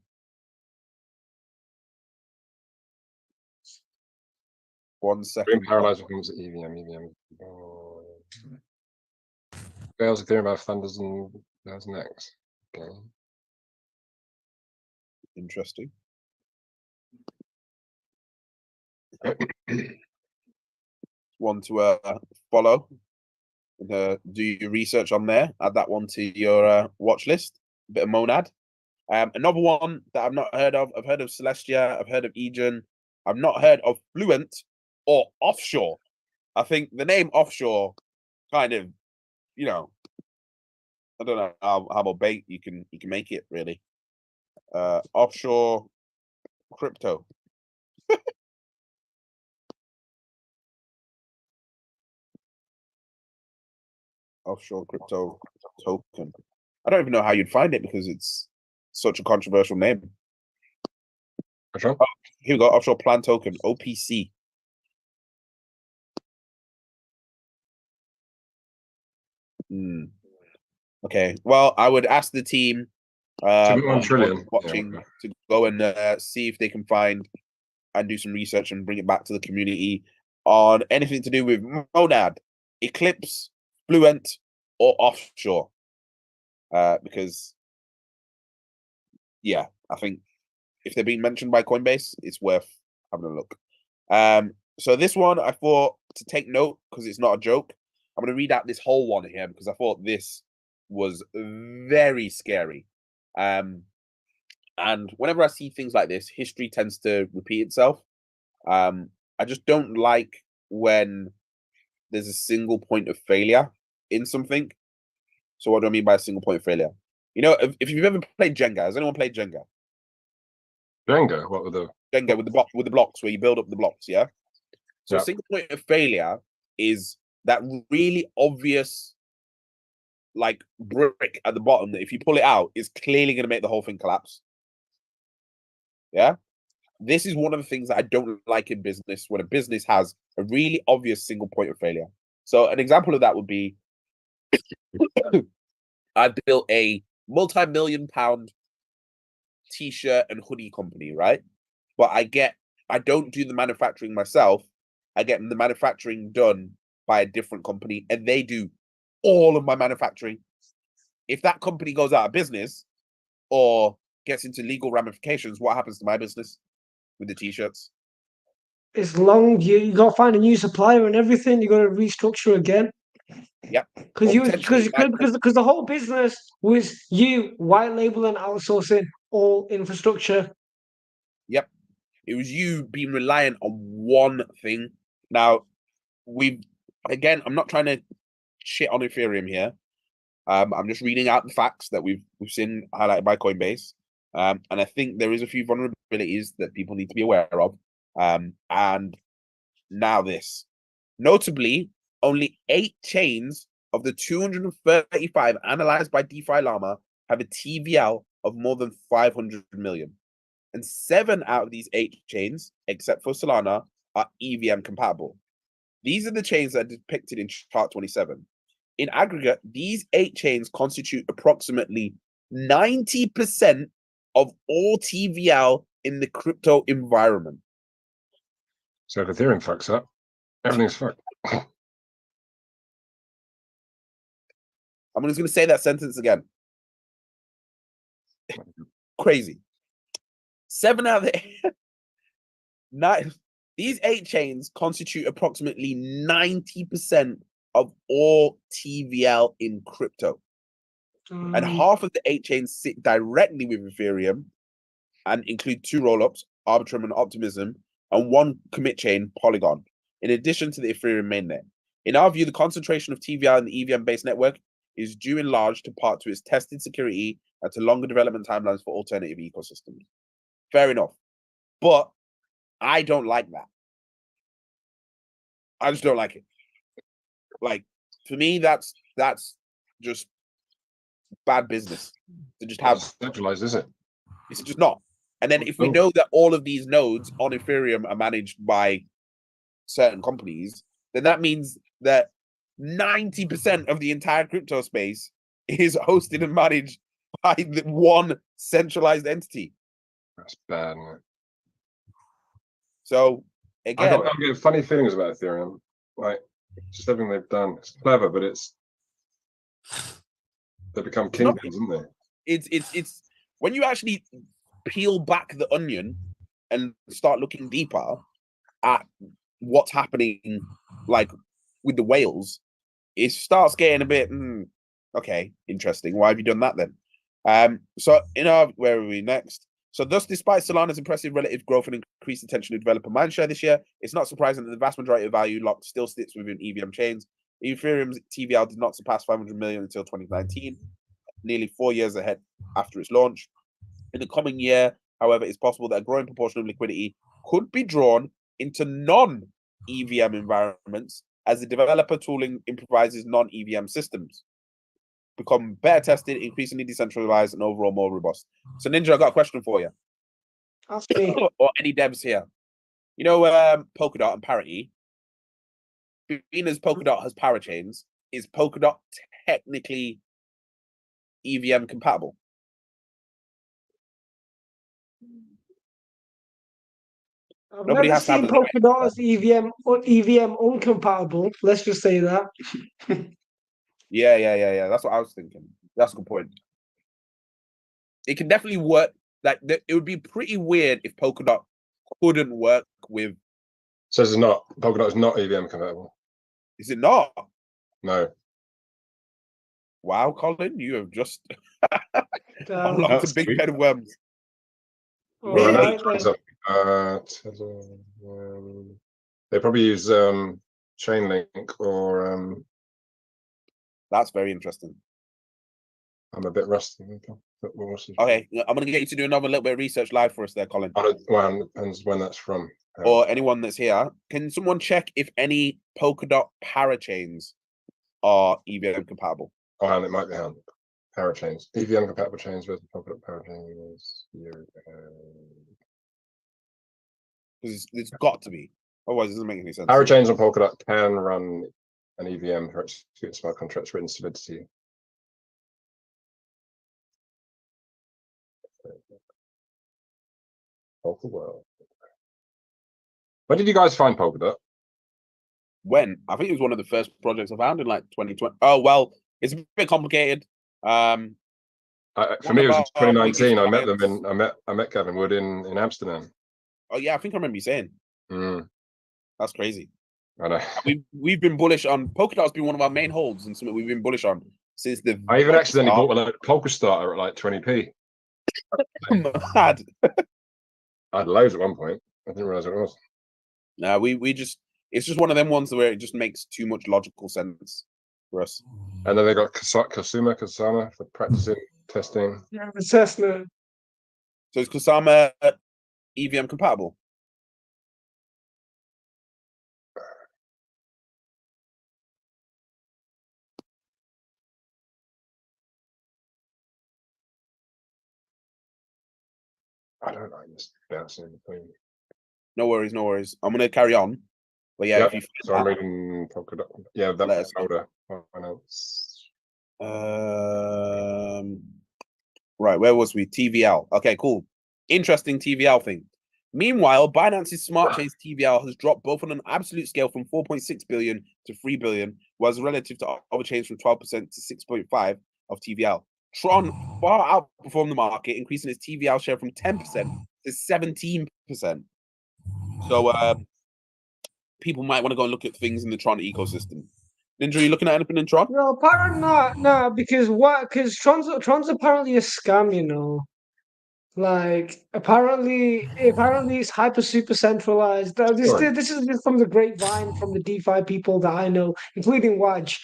Speaker 2: One second.
Speaker 3: Parallelized performance at EVM. Scales Ethereum about funders and that's next. Okay.
Speaker 2: Interesting. One to follow. Do your research on there. Add that one to your watch list. A bit of Monad. Another one that I've not heard of. I've heard of Celestia. I've heard of Egen. I've not heard of Fluent or Offshore. I think the name Offshore kind of, you know, I don't know how about bait you can make it really. Offshore crypto. Offshore crypto token. I don't even know how you'd find it because it's such a controversial name.
Speaker 3: Sure.
Speaker 2: Oh, here we go. Offshore plan token, OPC. Okay. Well, I would ask the team
Speaker 3: 1 trillion
Speaker 2: watching to go and see if they can find and do some research and bring it back to the community on anything to do with Monad, Eclipse, Fluent, or Offshore. Because, yeah, I think if they're being mentioned by Coinbase, it's worth having a look. So this one, I thought to take note because it's not a joke. I'm going to read out this whole one here because I thought this was very scary. And whenever I see things like this, history tends to repeat itself. I just don't like when there's a single point of failure in something. So what do I mean by a single point of failure? You know, if you've ever played Jenga, has anyone played Jenga?
Speaker 3: Jenga, what with the
Speaker 2: Jenga with the blocks where you build up the blocks, yeah? So a
Speaker 3: Yeah.
Speaker 2: single point of failure is that really obvious like brick at the bottom that if you pull it out, is clearly going to make the whole thing collapse. Yeah? This is one of the things that I don't like in business, when a business has a really obvious single point of failure. So an example of that would be I built a multi-million pound t-shirt and hoodie company, right? But I don't do the manufacturing myself. I get the manufacturing done by a different company, and they do all of my manufacturing. If that company goes out of business or gets into legal ramifications, what happens to my business with the t-shirts?
Speaker 1: It's long. You got to find a new supplier and everything. You got to restructure again.
Speaker 2: Yep.
Speaker 1: Because
Speaker 2: Or
Speaker 1: you
Speaker 2: potentially it might-
Speaker 1: because the whole business was you white labeling, outsourcing all infrastructure.
Speaker 2: Yep. It was you being reliant on one thing. Now, I'm not trying to shit on Ethereum here. I'm just reading out the facts that we've seen highlighted by Coinbase. And I think there is a few vulnerabilities that people need to be aware of. And now this. Notably, only 8 chains of the 235 analyzed by DeFi Llama have a TVL of more than 500 million. And 7 out of these 8 chains, except for Solana, are EVM compatible. These are the chains that are depicted in chart 27. In aggregate, these 8 chains constitute approximately 90% of all TVL in the crypto environment.
Speaker 3: so if Ethereum fucks up, everything's fucked.
Speaker 2: I'm just going to say that sentence again. Crazy. 7 out of the 9. These 8 chains constitute approximately 90% of all TVL in crypto. And half of the 8 chains sit directly with Ethereum and include 2 rollups, Arbitrum and Optimism, and 1 commit chain, Polygon, in addition to the Ethereum mainnet. In our view, the concentration of TVL in the EVM-based network is due in large part to its tested security and to longer development timelines for alternative ecosystems. Fair enough. But I don't like that. I just don't like it. Like, for me, that's just bad business to just have.
Speaker 3: Centralized, is it?
Speaker 2: It's just not. And then if we know that all of these nodes on Ethereum are managed by certain companies, then that means that 90% of the entire crypto space is hosted and managed by the one centralized entity.
Speaker 3: That's bad. Isn't it?
Speaker 2: So again,
Speaker 3: I'm getting funny feelings about Ethereum. Like, just everything they've done. It's clever, but they become kingdoms, isn't they?
Speaker 2: it's when you actually peel back the onion and start looking deeper at what's happening, like with the whales, it starts getting a bit okay, interesting. Why have you done that then? So where are we next? So thus, despite Solana's impressive relative growth and increased attention to developer mindshare this year, it's not surprising that the vast majority of value locked still sits within EVM chains. Ethereum's TVL did not surpass 500 million until 2019, nearly 4 years ahead after its launch. In the coming year, however, it's possible that a growing proportion of liquidity could be drawn into non-EVM environments as the developer tooling improvises non-EVM systems become better tested, increasingly decentralized, and overall more robust. So, Ninja, I got a question for you.
Speaker 1: Ask me.
Speaker 2: Or any devs here. You know, Polkadot and Parity. Being as Polkadot has parachains, is Polkadot technically EVM compatible?
Speaker 1: I've
Speaker 2: Nobody
Speaker 1: never
Speaker 2: has to have
Speaker 1: seen
Speaker 2: a
Speaker 1: Polkadot as EVM or EVM uncompatible. Let's just say that.
Speaker 2: Yeah. That's what I was thinking. That's a good point. It can definitely work. Like, it would be pretty weird if Polkadot couldn't work with.
Speaker 3: Says it's not. Polkadot is not EVM compatible.
Speaker 2: Is it not?
Speaker 3: No.
Speaker 2: Wow, Colin, you have just
Speaker 1: Damn.
Speaker 2: unlocked a
Speaker 5: That's
Speaker 2: big
Speaker 5: sweet.
Speaker 2: bed of worms.
Speaker 1: All
Speaker 2: Really?
Speaker 1: right, then.
Speaker 3: They probably use Chainlink or
Speaker 2: That's very interesting.
Speaker 3: I'm a bit rusty.
Speaker 2: Okay, I'm gonna get you to do another little bit of research live for us there, Colin.
Speaker 3: Well, depends when that's from.
Speaker 2: Or anyone that's here. Can someone check if any Polkadot parachains are EVM compatible?
Speaker 3: Oh, and it might be on parachains. EVM compatible chains with Polkadot parachains.
Speaker 2: Because it's got to be. Otherwise, it doesn't make any sense.
Speaker 3: Parachains on Polkadot can run an EVM for execute smart contracts written solidity. Polkadot. When did you guys find Polkadot?
Speaker 2: When? I think it was one of the first projects I found in like 2020. Oh, well, it's a bit complicated.
Speaker 3: For
Speaker 2: One
Speaker 3: me, it
Speaker 2: of
Speaker 3: was
Speaker 2: our
Speaker 3: 2019. I met
Speaker 2: biggest
Speaker 3: them in. I met Gavin Wood in Amsterdam.
Speaker 2: Oh yeah, I think I remember you saying. That's crazy.
Speaker 3: I know.
Speaker 2: We've been bullish on Polkadot's been one of our main holds and something we've been bullish on since the.
Speaker 3: I even accidentally bought one at Polkastarter at like 20p.
Speaker 2: Mad.
Speaker 3: I had loads at one point. I didn't realize what it was.
Speaker 2: No, we just it's just one of them ones where it just makes too much logical sense for us.
Speaker 3: And then they got Kasama for practicing testing.
Speaker 1: Yeah, the Tesla.
Speaker 2: So is Kusama EVM compatible?
Speaker 3: I don't know. I'm just bouncing in between.
Speaker 2: No worries, no worries. I'm gonna carry on. But yeah,
Speaker 3: Yep.
Speaker 2: if you
Speaker 3: So I'm reading Polkadot. Yeah,
Speaker 2: Let us
Speaker 3: that
Speaker 2: know.
Speaker 3: older.
Speaker 2: Right, where was we? TVL. Okay, cool. Interesting TVL thing. Meanwhile, Binance's Smart Chains TVL has dropped both on an absolute scale from 4.6 billion to 3 billion, whereas relative to other chains from 12% to 6.5 of TVL. Tron far outperformed the market, increasing its TVL share from 10% to 17%. So people might want to go and look at things in the Tron ecosystem. Ninja, are you looking at anything in Tron?
Speaker 1: No, apparently not. No, because what? Because Tron's apparently a scam. You know, like apparently it's hyper super centralized. This is just from the grapevine from the DeFi people that I know, including Waj,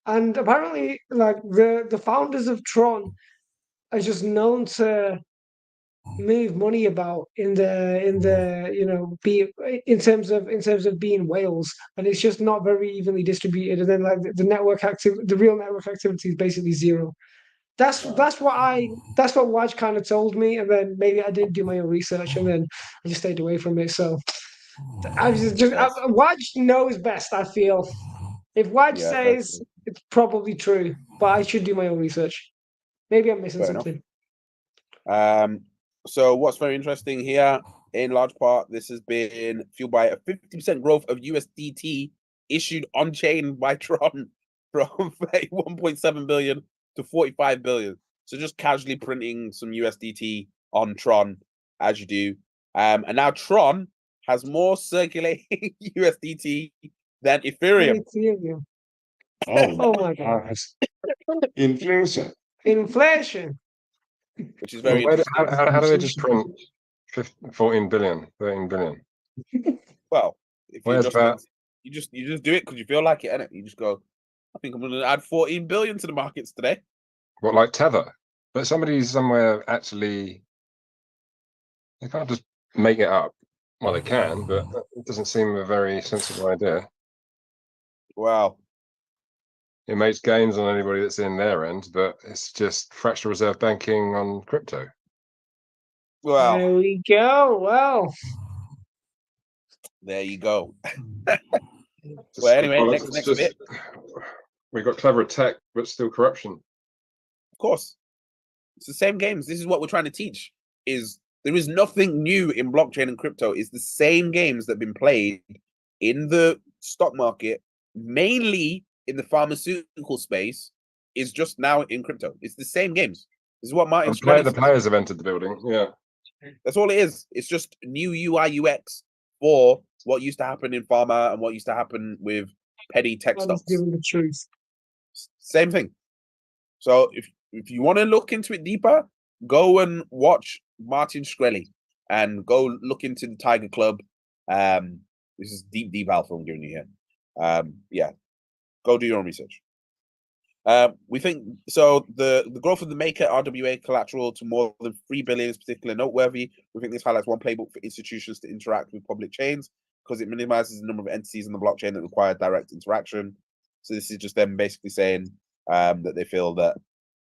Speaker 1: and apparently like the founders of Tron are just known to move money about in the you know be in terms of being whales, and it's just not very evenly distributed, and then like the real network activity is basically zero. That's what Waj kind of told me, and then maybe I didn't do my own research, and then I just stayed away from it. So I was Waj knows best. I feel if Waj says it's probably true, but I should do my own research. Maybe I'm missing
Speaker 2: Fair enough.
Speaker 1: something.
Speaker 2: So what's very interesting here, in large part, this has been fueled by a 50% growth of USDT issued on chain by Tron from 1.7 billion to 45 billion. So just casually printing some USDT on Tron as you do. And now Tron has more circulating USDT than Ethereum.
Speaker 1: Oh my god.
Speaker 5: Inflation.
Speaker 1: Inflation.
Speaker 2: Which is very
Speaker 3: Well,
Speaker 2: interesting.
Speaker 3: how do they just print 14 billion, 13 billion?
Speaker 2: Well, if
Speaker 3: Where's that?
Speaker 2: you just do it because you feel like it, innit? You just go, I think I'm gonna add 14 billion to the markets today.
Speaker 3: What, like Tether? But somebody somewhere actually, they can't just make it up. Well, they can, but it doesn't seem a very sensible idea.
Speaker 2: Wow.
Speaker 3: It makes gains on anybody that's in their end, but it's just fractional reserve banking on crypto.
Speaker 2: Well,
Speaker 1: There we go. Well,
Speaker 2: there you go. Well, anyway, next bit.
Speaker 3: We've got clever tech, but still corruption.
Speaker 2: Of course, it's the same games. This is what we're trying to teach: is there is nothing new in blockchain and crypto. It's the same games that have been played in the stock market, mainly in the pharmaceutical space, is just now in crypto. It's the same games. This is what Martin.
Speaker 3: The players have entered the building. Yeah,
Speaker 2: that's all it is. It's just new UI UX for what used to happen in pharma and what used to happen with petty tech
Speaker 1: I'm
Speaker 2: stocks.
Speaker 1: just giving the truth.
Speaker 2: Same thing. So if you want to look into it deeper, go and watch Martin Shkreli and go look into the Tiger Club. This is deep alpha I'm giving you here. Yeah, go do your own research. We think so. The growth of the Maker RWA collateral to more than 3 billion is particularly noteworthy. We think this highlights one playbook for institutions to interact with public chains because it minimizes the number of entities in the blockchain that require direct interaction. So this is just them basically saying that they feel that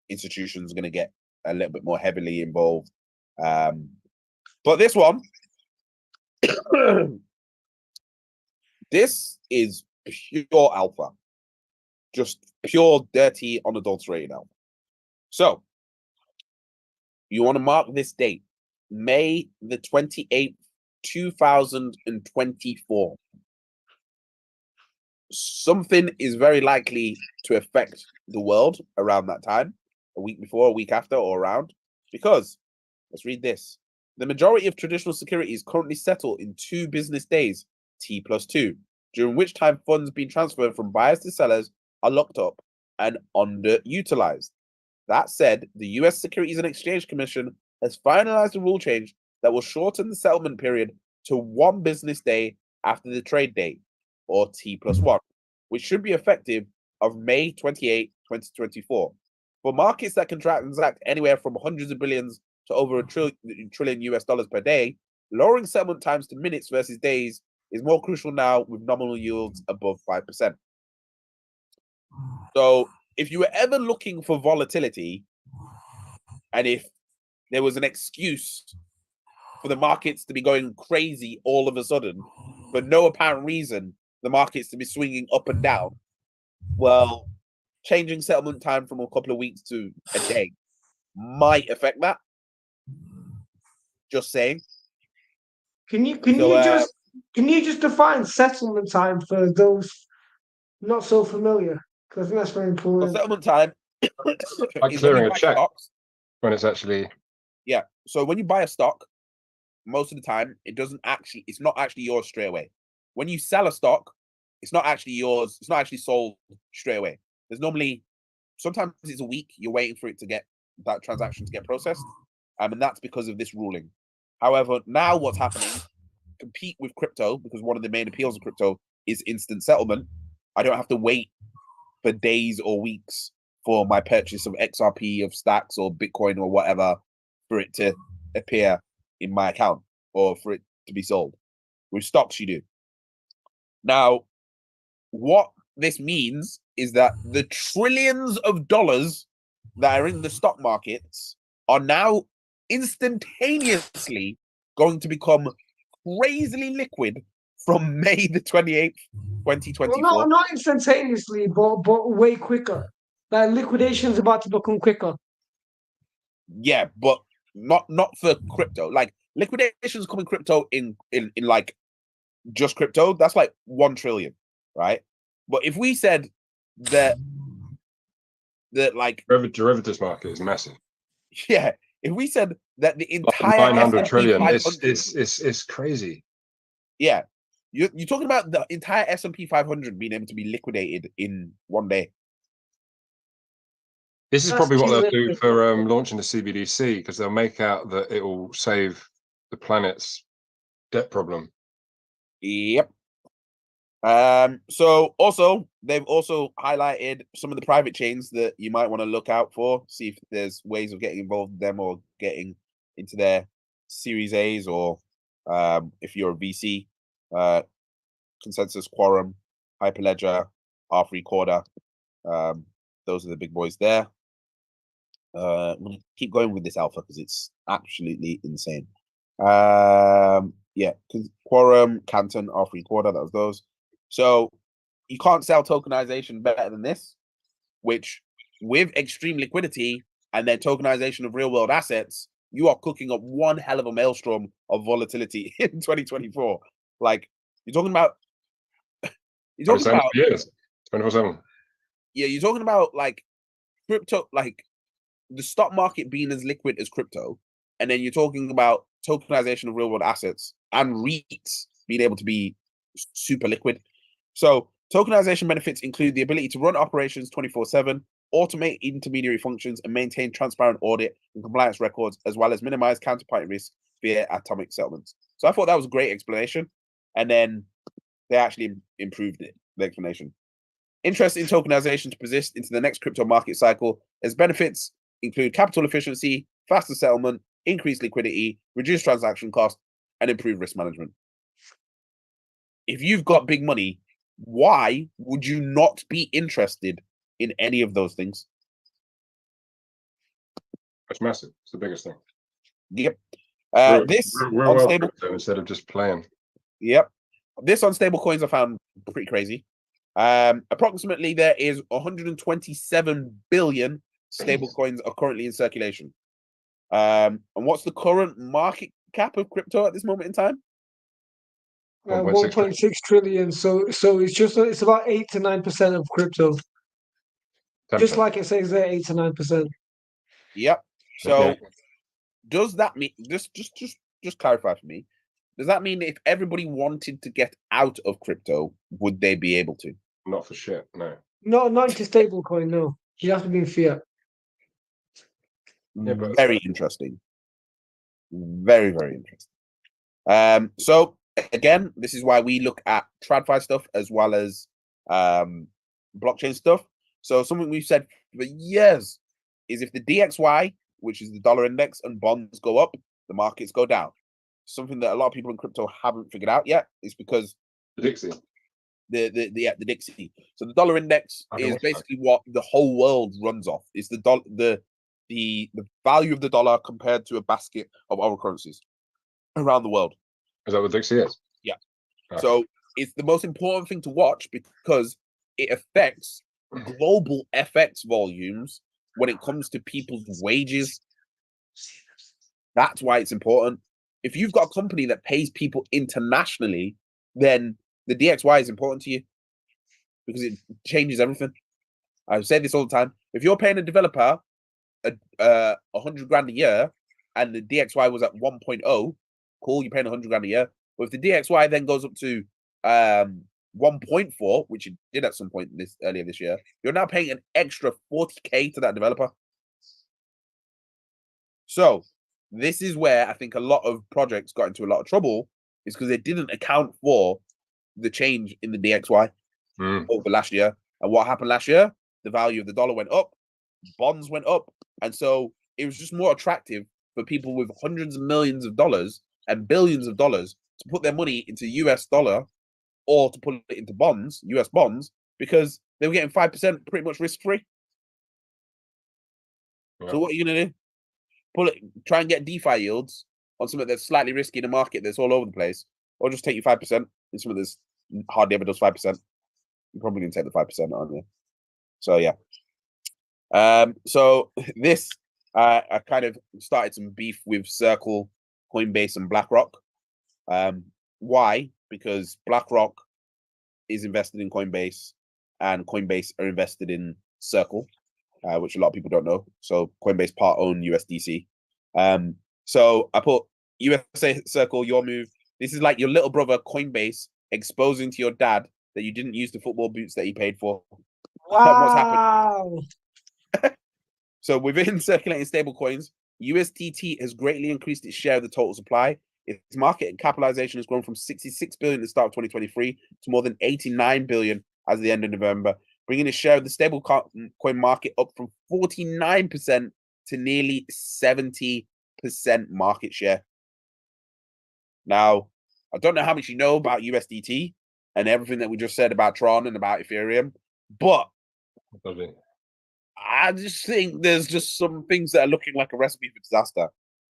Speaker 2: institutions are going to get a little bit more heavily involved. But this one, this is pure alpha. Just pure, dirty, unadulterated alpha. So, you want to mark this date, May the 28th, 2024. Something is very likely to affect the world around that time, a week before, a week after, or around, because, let's read this. The majority of traditional securities currently settle in 2 business days, T+2, during which time funds being transferred from buyers to sellers are locked up and underutilized. That said, the US Securities and Exchange Commission has finalized a rule change that will shorten the settlement period to 1 business day after the trade date, or T+1, which should be effective of May 28, 2024. For markets that can transact anywhere from hundreds of billions to over $1 trillion US per day, lowering settlement times to minutes versus days is more crucial now with nominal yields above 5%. So if you were ever looking for volatility, and if there was an excuse for the markets to be going crazy all of a sudden, for no apparent reason, the markets to be swinging up and down, well, changing settlement time from a couple of weeks to a day might affect that. Just saying.
Speaker 1: Can you just define settlement time for those not so familiar? Because I think that's very
Speaker 2: Well,
Speaker 1: important.
Speaker 2: settlement time
Speaker 3: Like
Speaker 2: is when you
Speaker 3: clearing a
Speaker 2: buy
Speaker 3: check
Speaker 2: stocks.
Speaker 3: when it's actually.
Speaker 2: Yeah. So when you buy a stock, most of the time it's not actually yours straight away. When you sell a stock, it's not actually yours. It's not actually sold straight away. There's normally, sometimes it's a week. You're waiting for it to get that transaction to get processed, and that's because of this ruling. However, now what's happening? Compete with crypto, because one of the main appeals of crypto is instant settlement. I don't have to wait for days or weeks for my purchase of XRP, of stacks, or Bitcoin, or whatever, for it to appear in my account or for it to be sold. With stocks, you do. Now, what this means is that the trillions of dollars that are in the stock markets are now instantaneously going to become crazily liquid from May the 28th,
Speaker 1: Well,
Speaker 2: 2024.
Speaker 1: not instantaneously, but way quicker. Like liquidation is about to become quicker.
Speaker 2: Yeah, but not for crypto. Like liquidations come in crypto in like just crypto, that's like 1 trillion, right? But if we said that like
Speaker 3: Derivatives market is massive.
Speaker 2: yeah, if we said that the
Speaker 3: Like
Speaker 2: entire
Speaker 3: 900
Speaker 2: S&P
Speaker 3: trillion.
Speaker 2: 500,
Speaker 3: It's crazy.
Speaker 2: yeah, you're talking about the entire S&P 500 being able to be liquidated in 1 day.
Speaker 3: This is
Speaker 1: That's
Speaker 3: probably what
Speaker 1: too
Speaker 3: they'll do
Speaker 1: liquid.
Speaker 3: for launching the CBDC, because they'll make out that it will save the planet's debt problem.
Speaker 2: Yep. So also they've also highlighted some of the private chains that you might want to look out for, see if there's ways of getting involved with them or getting into their Series A's, or if you're a VC, Consensus, Quorum, Hyperledger, R3 Corda. Those are the big boys there. I'm gonna keep going with this alpha because it's absolutely insane. Yeah, Quorum, Canton, R3 Corda, that was those. So you can't sell tokenization better than this, which with extreme liquidity and then tokenization of real world assets, you are cooking up one hell of a maelstrom of volatility in 2024. Like you're talking about
Speaker 3: Years, 24/7.
Speaker 2: Yeah, you're talking about like crypto, like the stock market being as liquid as crypto, and then you're talking about tokenization of real world assets and REITs being able to be super liquid. So tokenization benefits include the ability to run operations 24/7, automate intermediary functions, and maintain transparent audit and compliance records, as well as minimize counterparty risk via atomic settlements. So I thought that was a great explanation, and then they actually improved it, the explanation. Interest in tokenization to persist into the next crypto market cycle as benefits include capital efficiency, faster settlement, increased liquidity, reduced transaction cost, and improved risk management. If you've got big money, why would you not be interested in any of those things?
Speaker 3: It's massive. It's the biggest thing.
Speaker 2: Yep.
Speaker 3: Real
Speaker 2: On
Speaker 3: world
Speaker 2: stable,
Speaker 3: crypto instead of just playing.
Speaker 2: yep. This on stable coins I found pretty crazy. Approximately there is 127 billion stable coins are currently in circulation. And what's the current market cap of crypto at this moment in time?
Speaker 3: 1.6
Speaker 1: 1.6 trillion. So it's about 8 to 9% of crypto.
Speaker 3: 10%.
Speaker 1: Just like it says there, 8 to 9%.
Speaker 2: Yep. So
Speaker 3: Yeah.
Speaker 2: does that mean just clarify for me? Does that mean if everybody wanted to get out of crypto, would they be able to?
Speaker 3: Not for shit, no.
Speaker 1: No, not into stablecoin. No, you have to be in fiat.
Speaker 3: Yeah, but
Speaker 2: Very interesting. Very, very interesting. So again, this is why we look at TradFi stuff as well as blockchain stuff. So something we've said for years is if the DXY, which is the dollar index, and bonds go up, the markets go down. Something that a lot of people in crypto haven't figured out yet is because
Speaker 3: the Dixie.
Speaker 2: the Dixie. So the dollar index is basically what the whole world runs off. It's the value of the dollar compared to a basket of other currencies around the world.
Speaker 3: Is that what Dixie is?
Speaker 2: Yeah.
Speaker 3: Okay.
Speaker 2: So it's the most important thing to watch because it affects global FX volumes when it comes to people's wages. That's why it's important. If you've got a company that pays people internationally, then the DXY is important to you because it changes everything. I've said this all the time. If you're paying a developer 100 grand a year and the DXY was at 1.0, cool, you're paying 100 grand a year. But if the DXY then goes up to 1.4, which it did at some point earlier this year, you're now paying an extra 40k to that developer. So this is where I think a lot of projects got into a lot of trouble, is because they didn't account for the change in the DXY over last year. And what happened last year? The value of the dollar went up, bonds went up, and so it was just more attractive for people with hundreds of millions of dollars and billions of dollars to put their money into US dollar or to put it into bonds, US bonds, because they were getting 5% pretty much risk free.
Speaker 3: Yeah.
Speaker 2: So what are you gonna do? Try and get DeFi yields on something that's slightly risky in a market that's all over the place, or just take your 5% in something that's hardly ever does 5%. You're probably gonna take the 5%, aren't you? So yeah. So this I kind of started some beef with Circle, Coinbase, and BlackRock. Why? Because BlackRock is invested in Coinbase, and Coinbase are invested in Circle, which a lot of people don't know. So Coinbase part own USDC. So I put USA Circle, your move. This is like your little brother Coinbase exposing to your dad that you didn't use the football boots that he paid for. What's happened?
Speaker 1: Wow.
Speaker 2: So within circulating stablecoins, USDT has greatly increased its share of the total supply. Its market capitalization has grown from 66 billion at the start of 2023 to more than 89 billion as of the end of November, bringing its share of the stablecoin market up from 49% to nearly 70% market share. Now, I don't know how much you know about USDT and everything that we just said about Tron and about Ethereum, but I just think there's just some things that are looking like a recipe for disaster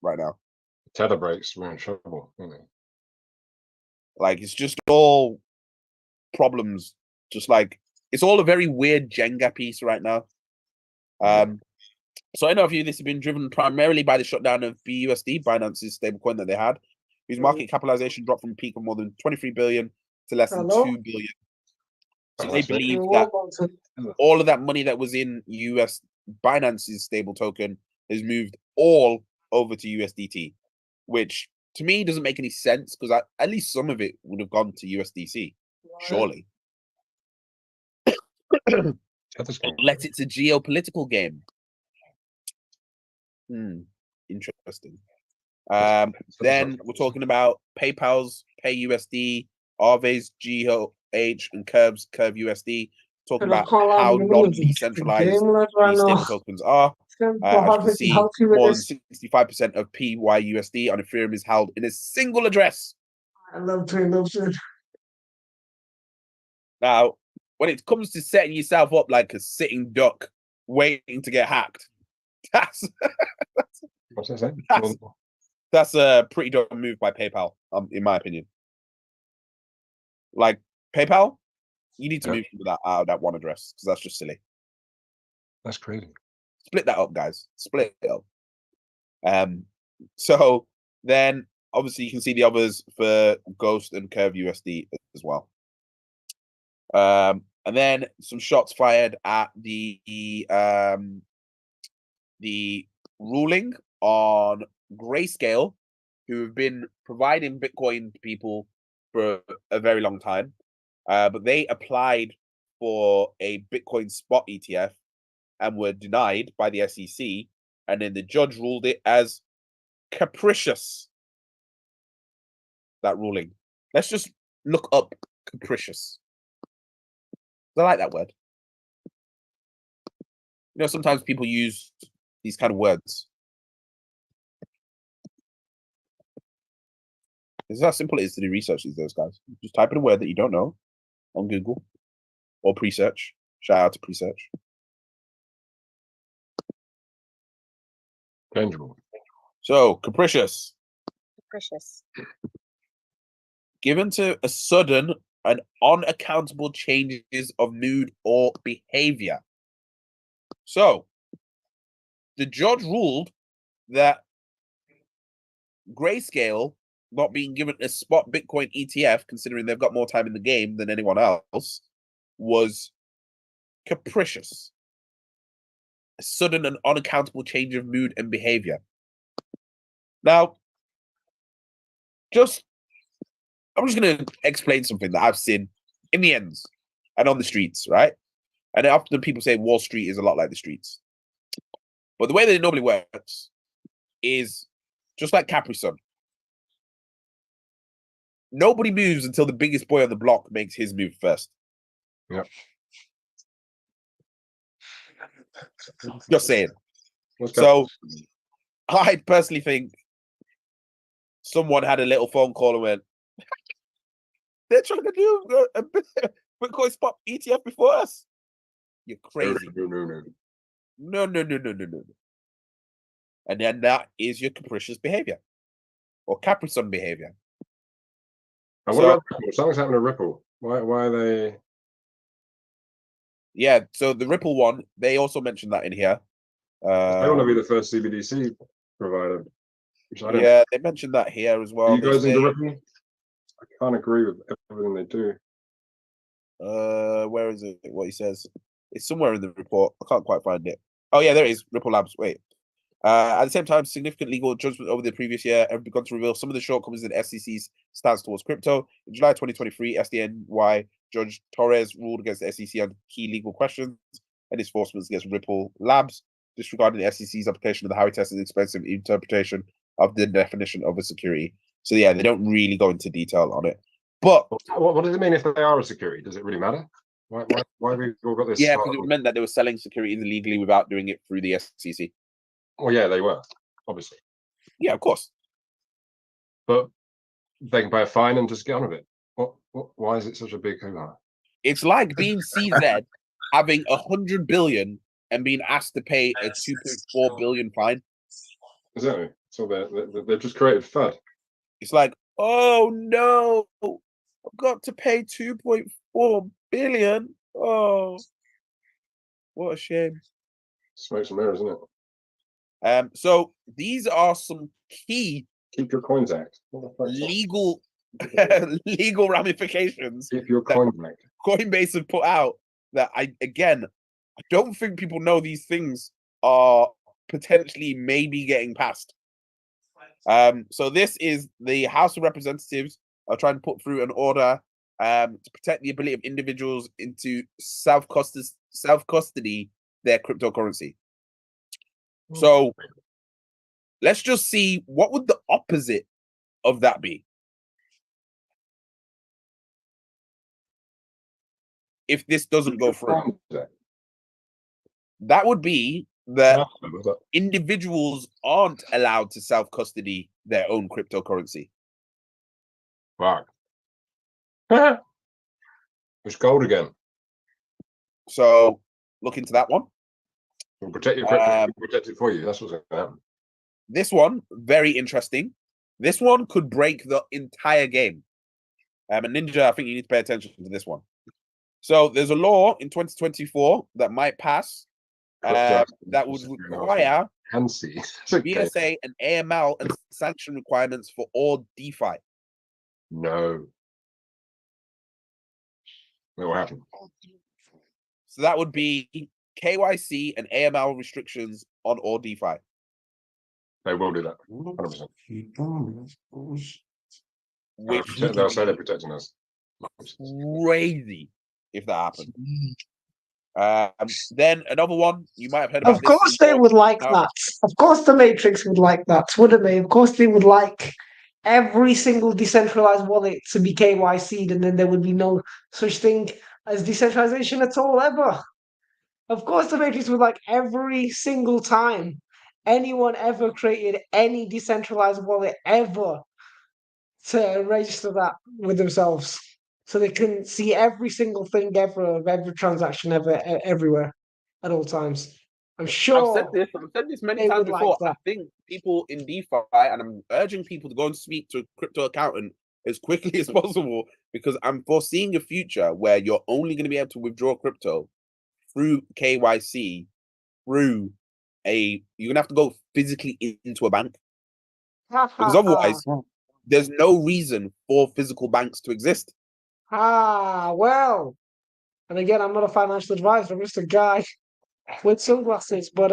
Speaker 2: right now.
Speaker 3: Tether breaks, we're in trouble.
Speaker 2: Like, it's just all problems. Just like, it's all a very weird Jenga piece right now. So I know for you, this has been driven primarily by the shutdown of BUSD, Binance's stablecoin that they had, whose market capitalization dropped from a peak of more than 23 billion to less than 2 billion. So they believe that all of that money that was in US Binance's stable token has moved all over to USDT, which to me doesn't make any sense because at least some of it would have gone to USDC, surely. Unless it's a geopolitical game. Interesting. Then we're talking about PayPal's PayUSD, Aave's GOH, and Curve's Curve USD. talking
Speaker 1: And I
Speaker 2: about
Speaker 1: can't lie,
Speaker 2: how
Speaker 1: I'm gonna be
Speaker 2: non-decentralized
Speaker 1: game like right
Speaker 2: these
Speaker 1: now.
Speaker 2: stable tokens are.
Speaker 1: So
Speaker 2: As you can
Speaker 1: hard to
Speaker 2: see,
Speaker 1: help you with
Speaker 2: more than
Speaker 1: this.
Speaker 2: 65% of PYUSD on Ethereum is held in a single address.
Speaker 1: I love to.
Speaker 2: Now, when it comes to setting yourself up like a sitting duck waiting to get hacked, that's
Speaker 3: What's that saying?
Speaker 2: that's a pretty dumb move by PayPal, in my opinion. Like PayPal, you need to move that out of that one address because that's just silly.
Speaker 3: That's crazy.
Speaker 2: Split that up, guys. Split it up. So then obviously you can see the others for Ghost and Curve USD as well. And then some shots fired at the ruling on Grayscale, who have been providing Bitcoin to people for a very long time. But they applied for a Bitcoin spot ETF and were denied by the SEC. And then the judge ruled it as capricious. That ruling. Let's just look up capricious. I like that word. You know, sometimes people use these kind of words. This is how simple it is to do research these days, guys. Just type in a word that you don't know on Google or pre-search. Shout out to pre-search.
Speaker 3: Tangible.
Speaker 2: So, capricious.
Speaker 4: Precious.
Speaker 2: Given to a sudden and unaccountable changes of mood or behavior. So, the judge ruled that Grayscale not being given a spot Bitcoin ETF, considering they've got more time in the game than anyone else, was capricious. A sudden and unaccountable change of mood and behavior. Now, I'm just going to explain something that I've seen in the ends and on the streets, right? And often people say Wall Street is a lot like the streets. But the way that it normally works is just like Capri Sun. Nobody moves until the biggest boy on the block makes his move first.
Speaker 3: Yep.
Speaker 2: Just saying.
Speaker 3: What's
Speaker 2: So I personally think someone had a little phone call and went, they're trying to do a Bitcoin spot ETF before us. You're crazy. No. And then that is your capricious behavior or Capri Sun behavior.
Speaker 3: And what about Ripple? Something's happened to Ripple. Why are they?
Speaker 2: Yeah, so the Ripple one, they also mentioned that in here.
Speaker 3: They want to be the first CBDC provider. Which I don't.
Speaker 2: Yeah, they mentioned that here as well.
Speaker 3: Are you guys into Ripple? I can't agree with everything they do.
Speaker 2: Where is it? What he says? It's somewhere in the report. I can't quite find it. Oh yeah, there it is. Ripple Labs. Wait. At the same time, significant legal judgment over the previous year have begun to reveal some of the shortcomings in SEC's stance towards crypto. In July 2023, SDNY Judge Torres ruled against the SEC on key legal questions and enforcement against Ripple Labs, disregarding the SEC's application of the highly tested expensive interpretation of the definition of a security. So yeah, they don't really go into detail on it. But
Speaker 3: what does it mean if they are a security? Does it really matter? Why have we all got this?
Speaker 2: Yeah, because it meant that they were selling securities illegally without doing it through the SEC.
Speaker 3: Well, yeah, they were, obviously.
Speaker 2: Yeah, of course.
Speaker 3: But they can pay a fine and just get on with it. Why is it such a big hoo-ha?
Speaker 2: It's like being CZ having 100 billion and being asked to pay a 2.4 billion fine.
Speaker 3: Exactly. So they've just created FUD.
Speaker 2: It's like, oh no, I've got to pay 2.4 billion. Oh, what a shame.
Speaker 3: Smoke some mirrors, isn't it?
Speaker 2: So these are some key
Speaker 3: Keep your coins act.
Speaker 2: legal legal ramifications
Speaker 3: Keep your
Speaker 2: that
Speaker 3: coins act.
Speaker 2: Coinbase have put out that I don't think people know these things are potentially maybe getting passed. So this is the House of Representatives are trying to put through an order to protect the ability of individuals into self-custody their cryptocurrency. So let's just see what would the opposite of that be. if this doesn't go through.
Speaker 3: Yeah.
Speaker 2: That would be that
Speaker 3: But
Speaker 2: individuals aren't allowed to self-custody their own cryptocurrency.
Speaker 3: fuck. It's gold again.
Speaker 2: So look into that one.
Speaker 3: We'll protect your crypto. We'll protect it for you. That's what's going to happen.
Speaker 2: This one, very interesting. This one could break the entire game. And Ninja, I think you need to pay attention to this one. So there's a law in 2024 that might pass that would require
Speaker 3: Hansi.
Speaker 2: BSA and AML and sanction requirements for all DeFi.
Speaker 3: No. What will happen?
Speaker 2: So that would be KYC and AML restrictions on all DeFi.
Speaker 3: They will do that. 100%.
Speaker 2: Which
Speaker 3: They'll say they're protecting us.
Speaker 2: crazy if that happened. Then another one you might have heard about.
Speaker 1: Of course, they would like that. Of course, the Matrix would like that, wouldn't they? Of course, they would like every single decentralized wallet to be KYC'd, and then there would be no such thing as decentralization at all ever. Of course, the Matrix would like every single time anyone ever created any decentralized wallet ever to register that with themselves, so they can see every single thing ever of every transaction ever everywhere at all times. I'm sure
Speaker 2: I've said this many
Speaker 1: they
Speaker 2: times
Speaker 1: would like
Speaker 2: before. I
Speaker 1: that.
Speaker 2: think people in DeFi, and I'm urging people to go and speak to a crypto accountant as quickly as possible, because I'm foreseeing a future where you're only going to be able to withdraw crypto through KYC, you're going to have to go physically into a bank, because otherwise there's no reason for physical banks to exist.
Speaker 1: Well, and again, I'm not a financial advisor. I'm just a guy with sunglasses. But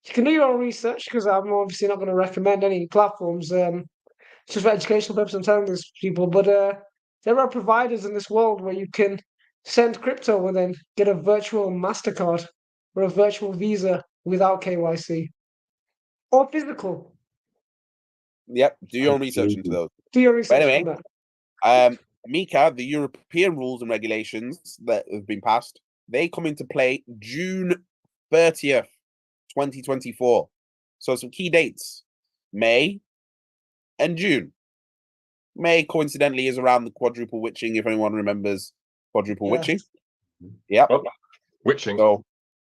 Speaker 1: you can do your own research, because I'm obviously not going to recommend any platforms. Just for educational purposes, I'm telling these people. But there are providers in this world where you can send crypto and then get a virtual MasterCard or a virtual Visa without KYC or physical.
Speaker 2: Yep, do your own research into those.
Speaker 1: Do your research
Speaker 2: anyway,
Speaker 1: on that.
Speaker 2: Mika, the European rules and regulations that have been passed, they come into play June 30th, 2024. So some key dates: May and June. May, coincidentally, is around the quadruple witching, if anyone remembers quadruple
Speaker 1: Yeah.
Speaker 2: witching. Yep.
Speaker 3: Oh, witching.
Speaker 2: So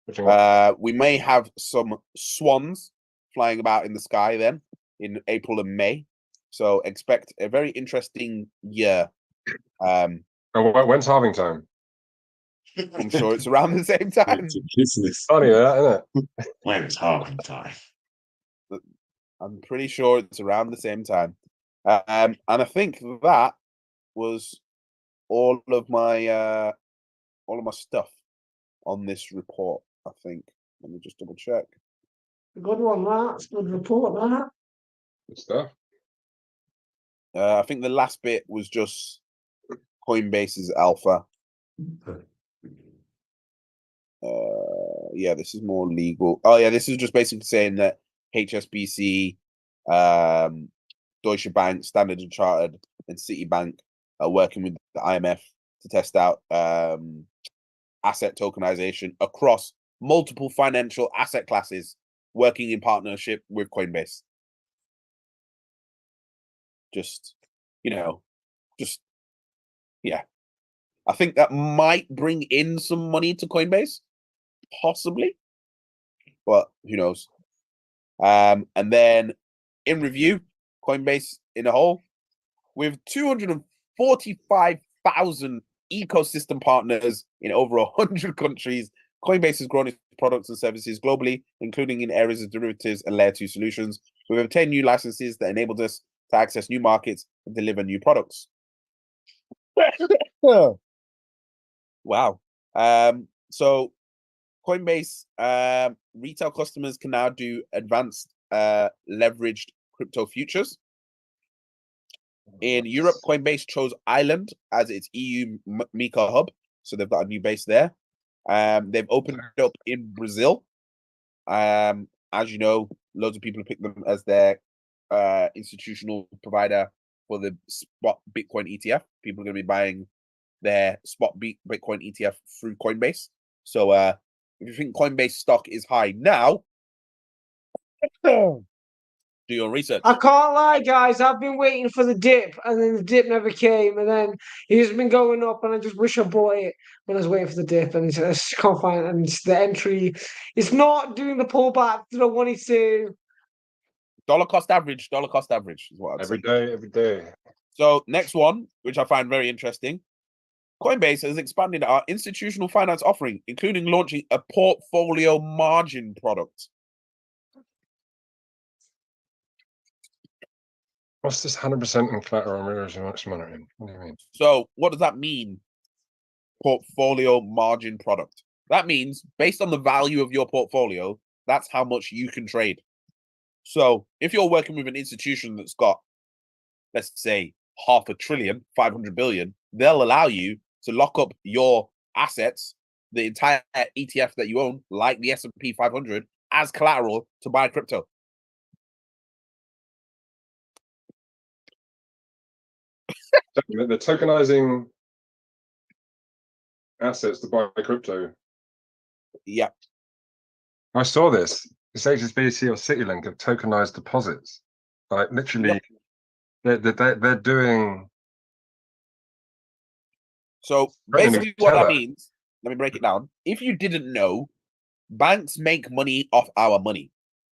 Speaker 3: Witching what?
Speaker 2: we may have some swans flying about in the sky then in April and May. So expect a very interesting year.
Speaker 3: When's halving time?
Speaker 2: I'm sure it's around the same time.
Speaker 5: Business.
Speaker 3: Funny that, isn't it?
Speaker 5: When's halving time?
Speaker 2: I'm pretty sure it's around the same time. And I think that was all of my stuff on this report. I think. Let me just double check.
Speaker 1: Good one, that. Good report, that.
Speaker 3: Good stuff.
Speaker 2: I think the last bit was just Coinbase's alpha. Yeah, this is more legal. Oh yeah, this is just basically saying that HSBC, Deutsche Bank, Standard and Chartered, and Citibank are working with the IMF to test out asset tokenization across multiple financial asset classes, working in partnership with Coinbase. Yeah. I think that might bring in some money to Coinbase, possibly, but who knows? And then in review, Coinbase in a whole, with 245,000 ecosystem partners in over 100 countries, Coinbase has grown its products and services globally, including in areas of derivatives and layer 2 solutions. We've obtained new licenses that enabled us to access new markets and deliver new products. Wow. So Coinbase retail customers can now do advanced leveraged crypto futures. In Europe, Coinbase chose Ireland as its EU MiCA hub, so they've got a new base there. They've opened it up in Brazil. As you know, loads of people pick them as their institutional provider for the spot Bitcoin ETF. People are going to be buying their spot Bitcoin ETF through Coinbase. So if you think Coinbase stock is high now, do your research.
Speaker 1: I can't lie, guys. I've been waiting for the dip, and then the dip never came, and then it's been going up, and I just wish I bought it when I was waiting for the dip, and I just can't find it. And the entry, it's not doing the pullback that I wanted to.
Speaker 2: Dollar cost average is what I'd
Speaker 3: Every
Speaker 2: say.
Speaker 3: every day.
Speaker 2: So next one, which I find very interesting, Coinbase has expanded our institutional finance offering, including launching a portfolio margin product.
Speaker 3: What's this 100% in collateral monitoring? What do you mean?
Speaker 2: So what does that mean? Portfolio margin product. That means based on the value of your portfolio, that's how much you can trade. So if you're working with an institution that's got, let's say, 500 billion, 500 billion, they'll allow you to lock up your assets, the entire ETF that you own, like the S&P 500, as collateral to buy crypto.
Speaker 3: They're tokenizing assets to buy crypto.
Speaker 2: Yeah.
Speaker 3: I saw this. This HSBC or Citilink have tokenized deposits. Like literally, they're doing.
Speaker 2: So basically, what that means, let me break it down. If you didn't know, banks make money off our money.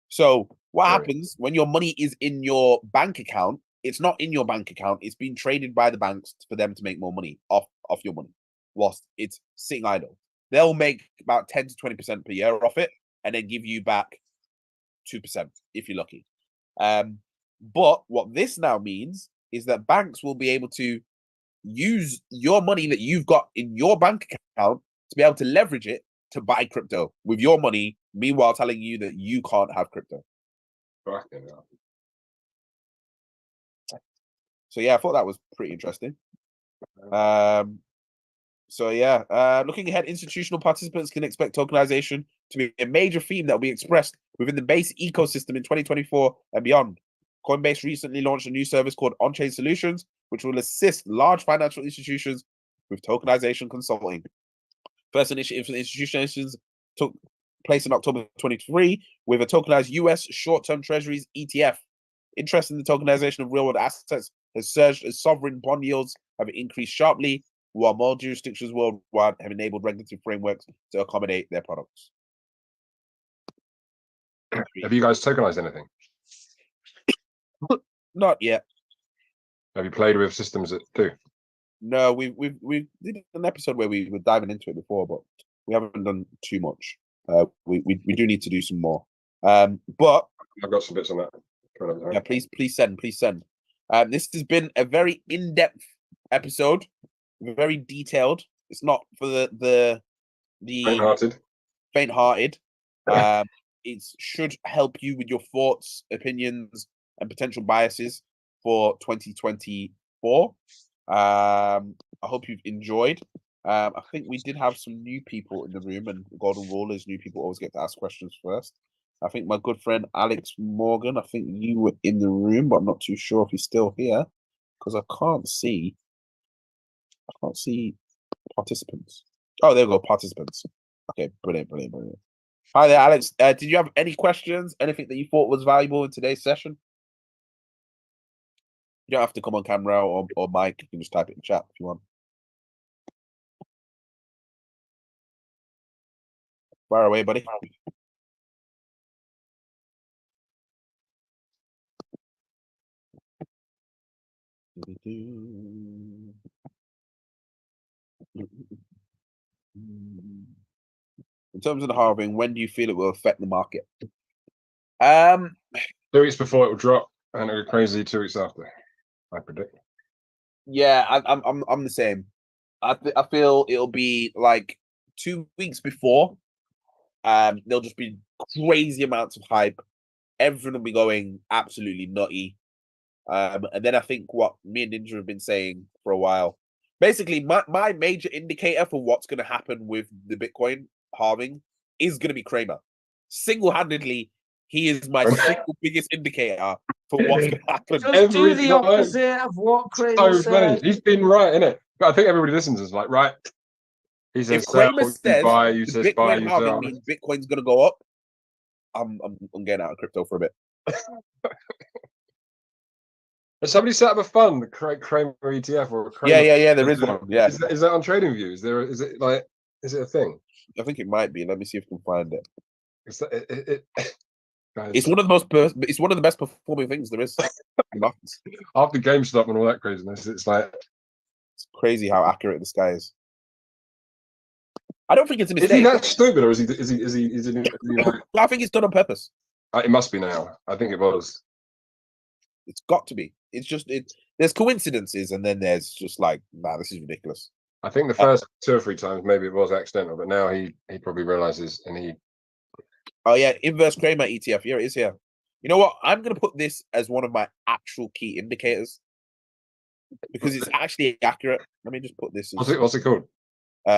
Speaker 2: So what happens when your money is in your bank account? It's not in your bank account. It's being traded by the banks for them to make more money off your money, whilst it's sitting idle. They'll make about 10 to 20% per year off it, and then give you back 2% if you're lucky. But what this now means is that banks will be able to use your money that you've got in your bank account to be able to leverage it to buy crypto with your money, meanwhile telling you that you can't have crypto. So yeah, I thought that was pretty interesting. So yeah, looking ahead, institutional participants can expect tokenization to be a major theme that will be expressed within the base ecosystem in 2024 and beyond. Coinbase recently launched a new service called On-Chain Solutions, which will assist large financial institutions with tokenization consulting. First initiative for the institutions took place in October 2023 with a tokenized US short-term treasuries ETF. Interest in the tokenization of real-world assets has surged as sovereign bond yields have increased sharply, while more jurisdictions worldwide have enabled regulatory frameworks to accommodate their products.
Speaker 3: Have you guys tokenized anything?
Speaker 2: Not yet.
Speaker 3: Have you played with systems that do?
Speaker 2: No, we did an episode where we were diving into it before, but we haven't done too much. We do need to do some more. But
Speaker 3: I've got some bits on that.
Speaker 2: Yeah, please send. This has been a very in-depth episode, very detailed. It's not for the faint-hearted. It should help you with your thoughts, opinions, and potential biases for 2024. I hope you've enjoyed. I think we did have some new people in the room, and golden rule is new people always get to ask questions first. I think my good friend Alex Morgan, I think you were in the room, but I'm not too sure if he's still here because I can't see participants. Oh, there we go, participants. Okay, brilliant. Hi there, Alex. Did you have any questions? Anything that you thought was valuable in today's session? You don't have to come on camera or mic. You can just type it in chat if you want. Fire away, buddy. In terms of the halving, when do you feel it will affect the market?
Speaker 3: 2 weeks before it will drop, and it'll go crazy 2 weeks after. I predict.
Speaker 2: Yeah, I'm the same. I feel it'll be like 2 weeks before. There'll just be crazy amounts of hype. Everyone will be going absolutely nutty. And then I think what me and Ninja have been saying for a while. Basically, my major indicator for what's going to happen with the Bitcoin halving is going to be Kramer. Single-handedly, he is my single biggest indicator for what's going to happen.
Speaker 1: Just do the opposite of what Kramer said.
Speaker 3: He's been right, innit? But I think everybody listens is like, right. He
Speaker 2: If
Speaker 3: says sell,
Speaker 2: Kramer
Speaker 3: you
Speaker 2: says
Speaker 3: buy, you
Speaker 2: the
Speaker 3: says buy,
Speaker 2: Bitcoin
Speaker 3: you
Speaker 2: halving
Speaker 3: sell.
Speaker 2: means Bitcoin's gonna go up, I'm getting out of crypto for a bit.
Speaker 3: Has somebody set up a fund, the Kramer ETF or a
Speaker 2: Yeah,
Speaker 3: Kramer?
Speaker 2: there is one. Yeah,
Speaker 3: Is that on TradingView? Is it a thing?
Speaker 2: I think it might be. Let me see if I can find it.
Speaker 3: It's that guys,
Speaker 2: It's one of the most. It's one of the best performing things there is.
Speaker 3: after GameStop and all that craziness, it's like
Speaker 2: It's crazy how accurate this guy is. I don't think it's a
Speaker 3: is he
Speaker 2: mistake.
Speaker 3: that stupid or is he like,
Speaker 2: I think it's done on purpose.
Speaker 3: it must be now. I think it was.
Speaker 2: It's got to be. It's just there's coincidences, and then there's just like, nah, this is ridiculous.
Speaker 3: I think the first 2 or 3 times maybe it was accidental, but now he probably realizes and he.
Speaker 2: Oh yeah, inverse Kramer ETF. Here it is. Here. You know what? I'm gonna put this as one of my actual key indicators because it's actually accurate. Let me just put this. As,
Speaker 3: What's it called?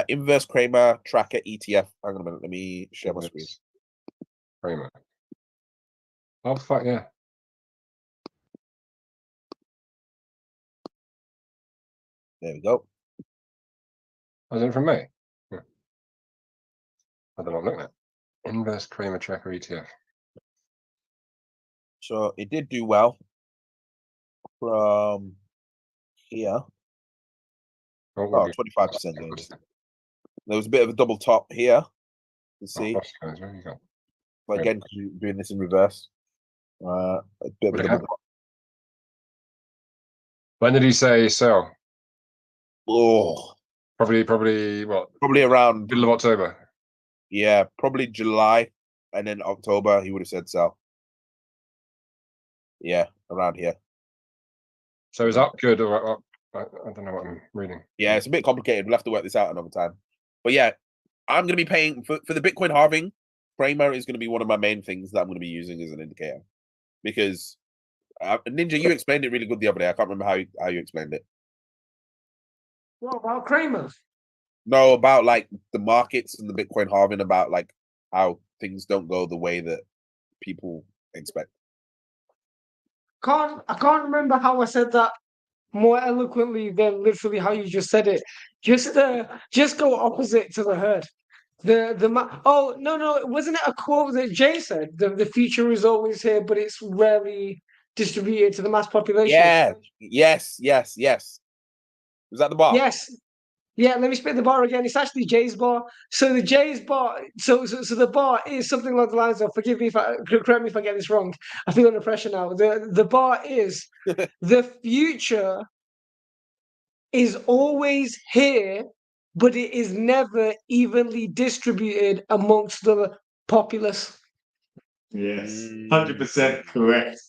Speaker 2: Inverse Kramer Tracker ETF. Hang on a minute. Let me share my screen.
Speaker 3: Kramer. Oh fuck yeah!
Speaker 2: There we go.
Speaker 3: Was it from me? Yeah. I don't know. I'm looking at inverse Kramer Tracker ETF.
Speaker 2: So it did do well from here.
Speaker 3: Oh,
Speaker 2: 25% gains. There was a bit of a double top here. You see,
Speaker 3: Where you go?
Speaker 2: but again, doing this in reverse. A bit of a double top.
Speaker 3: When did he say sell?
Speaker 2: Oh,
Speaker 3: Probably what?
Speaker 2: probably around
Speaker 3: Middle of October.
Speaker 2: Yeah, probably July, and then October he would have said sell. Yeah, around here.
Speaker 3: So is up good or up? I don't know what I'm reading.
Speaker 2: Yeah, it's a bit complicated. We'll have to work this out another time. But yeah, I'm going to be paying for the Bitcoin halving. Kramer is going to be one of my main things that I'm going to be using as an indicator because Ninja, you explained it really good the other day. I can't remember how you explained it.
Speaker 1: What about Kramer?
Speaker 2: No, about like the markets and the Bitcoin halving, about like how things don't go the way that people expect.
Speaker 1: I can't remember how I said that more eloquently than literally how you just said it. Just go opposite to the herd. Oh no, wasn't it a quote that Jay said? The future is always here, but it's rarely distributed to the mass population.
Speaker 2: Yeah, yes. Was that the bar?
Speaker 1: Yes. Yeah, let me spit the bar again. It's actually Jay's bar. So the Jay's bar, so the bar is something along the lines of, correct me if I get this wrong. I feel under pressure now. The bar is the future is always here, but it is never evenly distributed amongst the populace.
Speaker 5: Yes, 100% correct.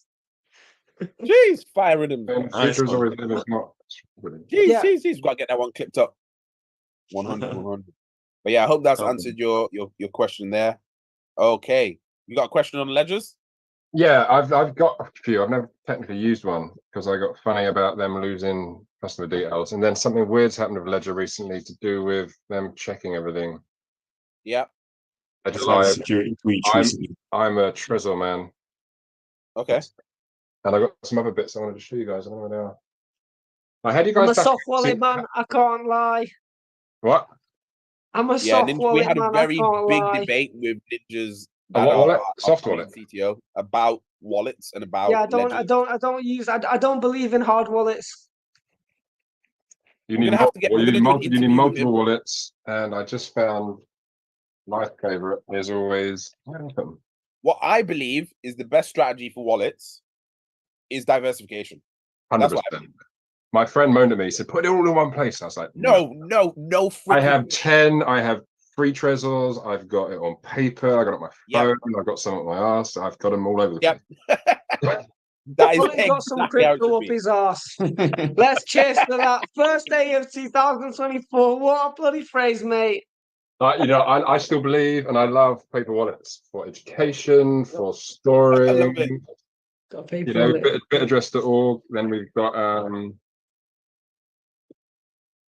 Speaker 2: Jeez, firing him.
Speaker 3: Future is always in, it's not.
Speaker 2: Jeez. We've got to get that one clipped up. 100. But yeah, I hope that's answered your question there. Okay, you got a question on ledgers?
Speaker 3: Yeah, I've got a few. I've never technically used one because I got funny about them losing customer details, and then something weird's happened with Ledger recently to do with them checking everything.
Speaker 2: Yeah.
Speaker 5: There's a security breach recently.
Speaker 3: I'm a Trezor man.
Speaker 2: Okay.
Speaker 3: And I got some other bits I wanted to show you guys. I don't know where they are. I had you
Speaker 1: I'm
Speaker 3: guys
Speaker 1: a soft wallet man. I can't lie.
Speaker 3: What?
Speaker 1: I'm a soft wallet
Speaker 2: we had
Speaker 1: man.
Speaker 2: a very
Speaker 1: I can't
Speaker 2: big
Speaker 1: line.
Speaker 2: debate with Ninjas.
Speaker 3: A what wallet? Soft wallet.
Speaker 2: CTO about wallets and about.
Speaker 1: Yeah, I don't believe in hard wallets.
Speaker 3: You
Speaker 2: We're
Speaker 3: need
Speaker 2: gonna have to get. We're gonna do an
Speaker 3: you need
Speaker 2: interview with
Speaker 3: multiple
Speaker 2: him.
Speaker 3: wallets, and I just found my favorite is always
Speaker 2: What I believe is the best strategy for wallets is diversification.
Speaker 3: 100%. My friend moaned at me. He said, "Put it all in one place." I was like,
Speaker 2: No.
Speaker 3: I have 10. I have 3 Trezors. I've got it on paper. I got it on my phone. I've got some on my ass. I've got them all over the place.
Speaker 2: That is
Speaker 1: Probably got some crypto up his ass. Let's cheers to that. First day of 2024. What a bloody phrase, mate.
Speaker 3: I still believe and I love paper wallets for education, for storing.
Speaker 1: Got paper
Speaker 3: bitaddress.org. Then we've got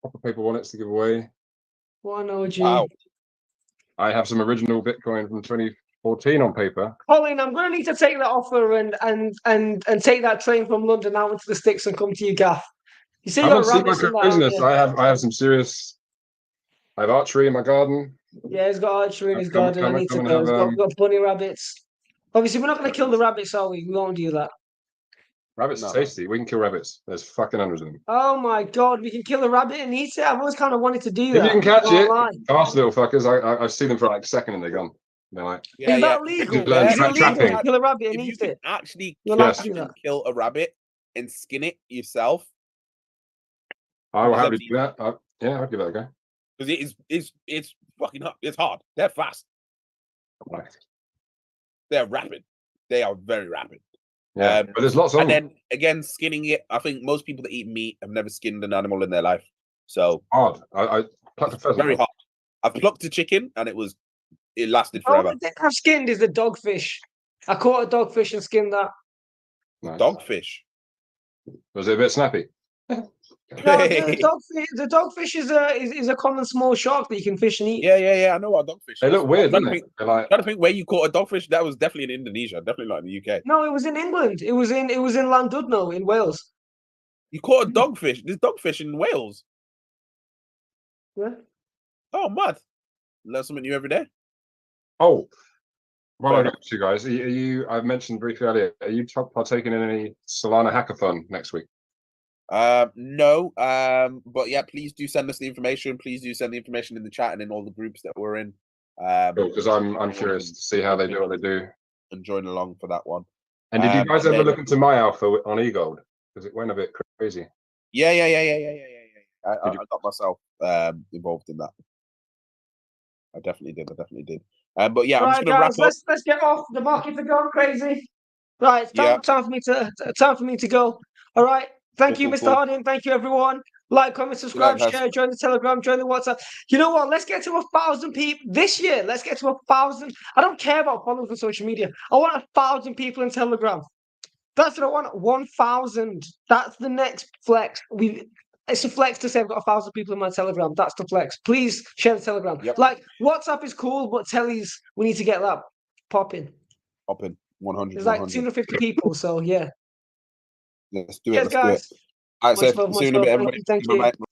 Speaker 3: proper paper wallets to give away.
Speaker 1: What an OG.
Speaker 2: Wow.
Speaker 3: I have some original Bitcoin from 2014 on paper.
Speaker 1: Colin, I'm going to need to take that offer and take that train from London out into the sticks and come to your gaff. You say
Speaker 3: I
Speaker 1: you got
Speaker 3: want to see my
Speaker 1: rabbits in that,
Speaker 3: craziness.
Speaker 1: haven't
Speaker 3: I have some serious. I have archery in my garden.
Speaker 1: you? Yeah, he's got archery in his
Speaker 3: Come-
Speaker 1: garden. I
Speaker 3: come-
Speaker 1: need to
Speaker 3: come and
Speaker 1: go.
Speaker 3: have,
Speaker 1: We've got bunny rabbits. Obviously, we're not going to kill the rabbits, are we? We won't do that.
Speaker 3: Rabbits are
Speaker 2: No.
Speaker 3: tasty. We can kill rabbits. There's fucking hundreds of them.
Speaker 1: Oh my god, we can kill a rabbit and eat it. I've always kind of wanted to do
Speaker 3: If
Speaker 1: that.
Speaker 3: you can catch
Speaker 1: Can't
Speaker 3: it,
Speaker 1: lie.
Speaker 3: fast little fuckers. I've seen them for like a second and they're gone. They're like,
Speaker 2: Yeah,
Speaker 1: Is
Speaker 2: yeah.
Speaker 1: that legal?
Speaker 3: Just learn
Speaker 1: Is it
Speaker 3: trap
Speaker 1: illegal
Speaker 3: trapping.
Speaker 1: to kill a rabbit and
Speaker 2: If you
Speaker 1: eat
Speaker 2: can
Speaker 1: it?
Speaker 2: actually
Speaker 1: You're allowed
Speaker 3: Yes.
Speaker 1: to do that.
Speaker 2: kill a rabbit and skin it yourself,
Speaker 3: I will
Speaker 2: Is that
Speaker 3: happily do that. Yeah, I'll give that a go.
Speaker 2: because it's fucking hard. It's hard. They're fast.
Speaker 3: Right.
Speaker 2: They're rapid. They are very rapid.
Speaker 3: Yeah, but there's lots on.
Speaker 2: And then again, skinning it. I think most people that eat meat have never skinned an animal in their life. So
Speaker 3: Hard. I plucked a pheasant.
Speaker 2: very hard. I plucked a chicken and it lasted
Speaker 1: All
Speaker 2: forever.
Speaker 1: I think I've skinned is the dogfish. I caught a dogfish and skinned that.
Speaker 3: Nice.
Speaker 2: Dogfish.
Speaker 3: Was it a bit snappy?
Speaker 1: No, the dogfish is a common small shark that you can fish and eat.
Speaker 2: Yeah. I know what dogfish.
Speaker 3: They
Speaker 2: is.
Speaker 3: look weird,
Speaker 2: I'm
Speaker 3: don't
Speaker 2: trying to
Speaker 3: they?
Speaker 2: think-
Speaker 3: They're like,
Speaker 2: trying to think where you caught a dogfish. That was definitely in Indonesia. Definitely not in the UK.
Speaker 1: No, it was in England. It was in Llandudno in Wales.
Speaker 2: You caught a dogfish. There's dogfish in Wales.
Speaker 1: Yeah.
Speaker 2: Oh, mad. Learn something new every day.
Speaker 3: oh, while I
Speaker 2: Fair
Speaker 3: got you guys, are you? I mentioned briefly earlier. Are you partaking in any Solana hackathon next week?
Speaker 2: No. But yeah, please do send us the information. Please do send the information in the chat and in all the groups that we're in.
Speaker 3: Because I'm curious to see how they do what they do.
Speaker 2: And join along for that one.
Speaker 3: And did you guys
Speaker 2: and
Speaker 3: ever
Speaker 2: then-
Speaker 3: look into my alpha on eGold? Because it went a bit crazy.
Speaker 2: Yeah. I
Speaker 3: Did you-
Speaker 2: got myself involved in that. I definitely did. But yeah, I'm just
Speaker 1: Right,
Speaker 2: gonna
Speaker 1: guys,
Speaker 2: wrap up.
Speaker 1: let's get off. The markets are going crazy. Right, it's
Speaker 2: Yeah.
Speaker 1: time for me to go. All right. Thank you,
Speaker 2: Cool,
Speaker 1: Mr.
Speaker 2: cool.
Speaker 1: Harding. Thank you, everyone. Like, comment, subscribe,
Speaker 2: guys.
Speaker 1: share, join the Telegram, join the WhatsApp. You know what? Let's get to 1,000 people this year. Let's get to 1,000. I don't care about followers on social media. I want 1,000 people in Telegram. That's what I want. 1,000. That's the next flex. It's a flex to say I've got 1,000 people in my Telegram. That's the flex. Please share the Telegram.
Speaker 2: Yep.
Speaker 1: Like, WhatsApp is cool, but Telly's, we need to get that popping.
Speaker 2: Hop in 100.
Speaker 1: There's like 250 people, so yeah.
Speaker 2: Let's do it.
Speaker 1: Yes,
Speaker 2: Let's do it.
Speaker 1: guys.
Speaker 2: All right,
Speaker 1: Much
Speaker 2: so
Speaker 1: love,
Speaker 2: see you in
Speaker 1: much
Speaker 2: a bit,
Speaker 1: love.
Speaker 2: everybody.
Speaker 1: Thank you.
Speaker 2: Bye-bye.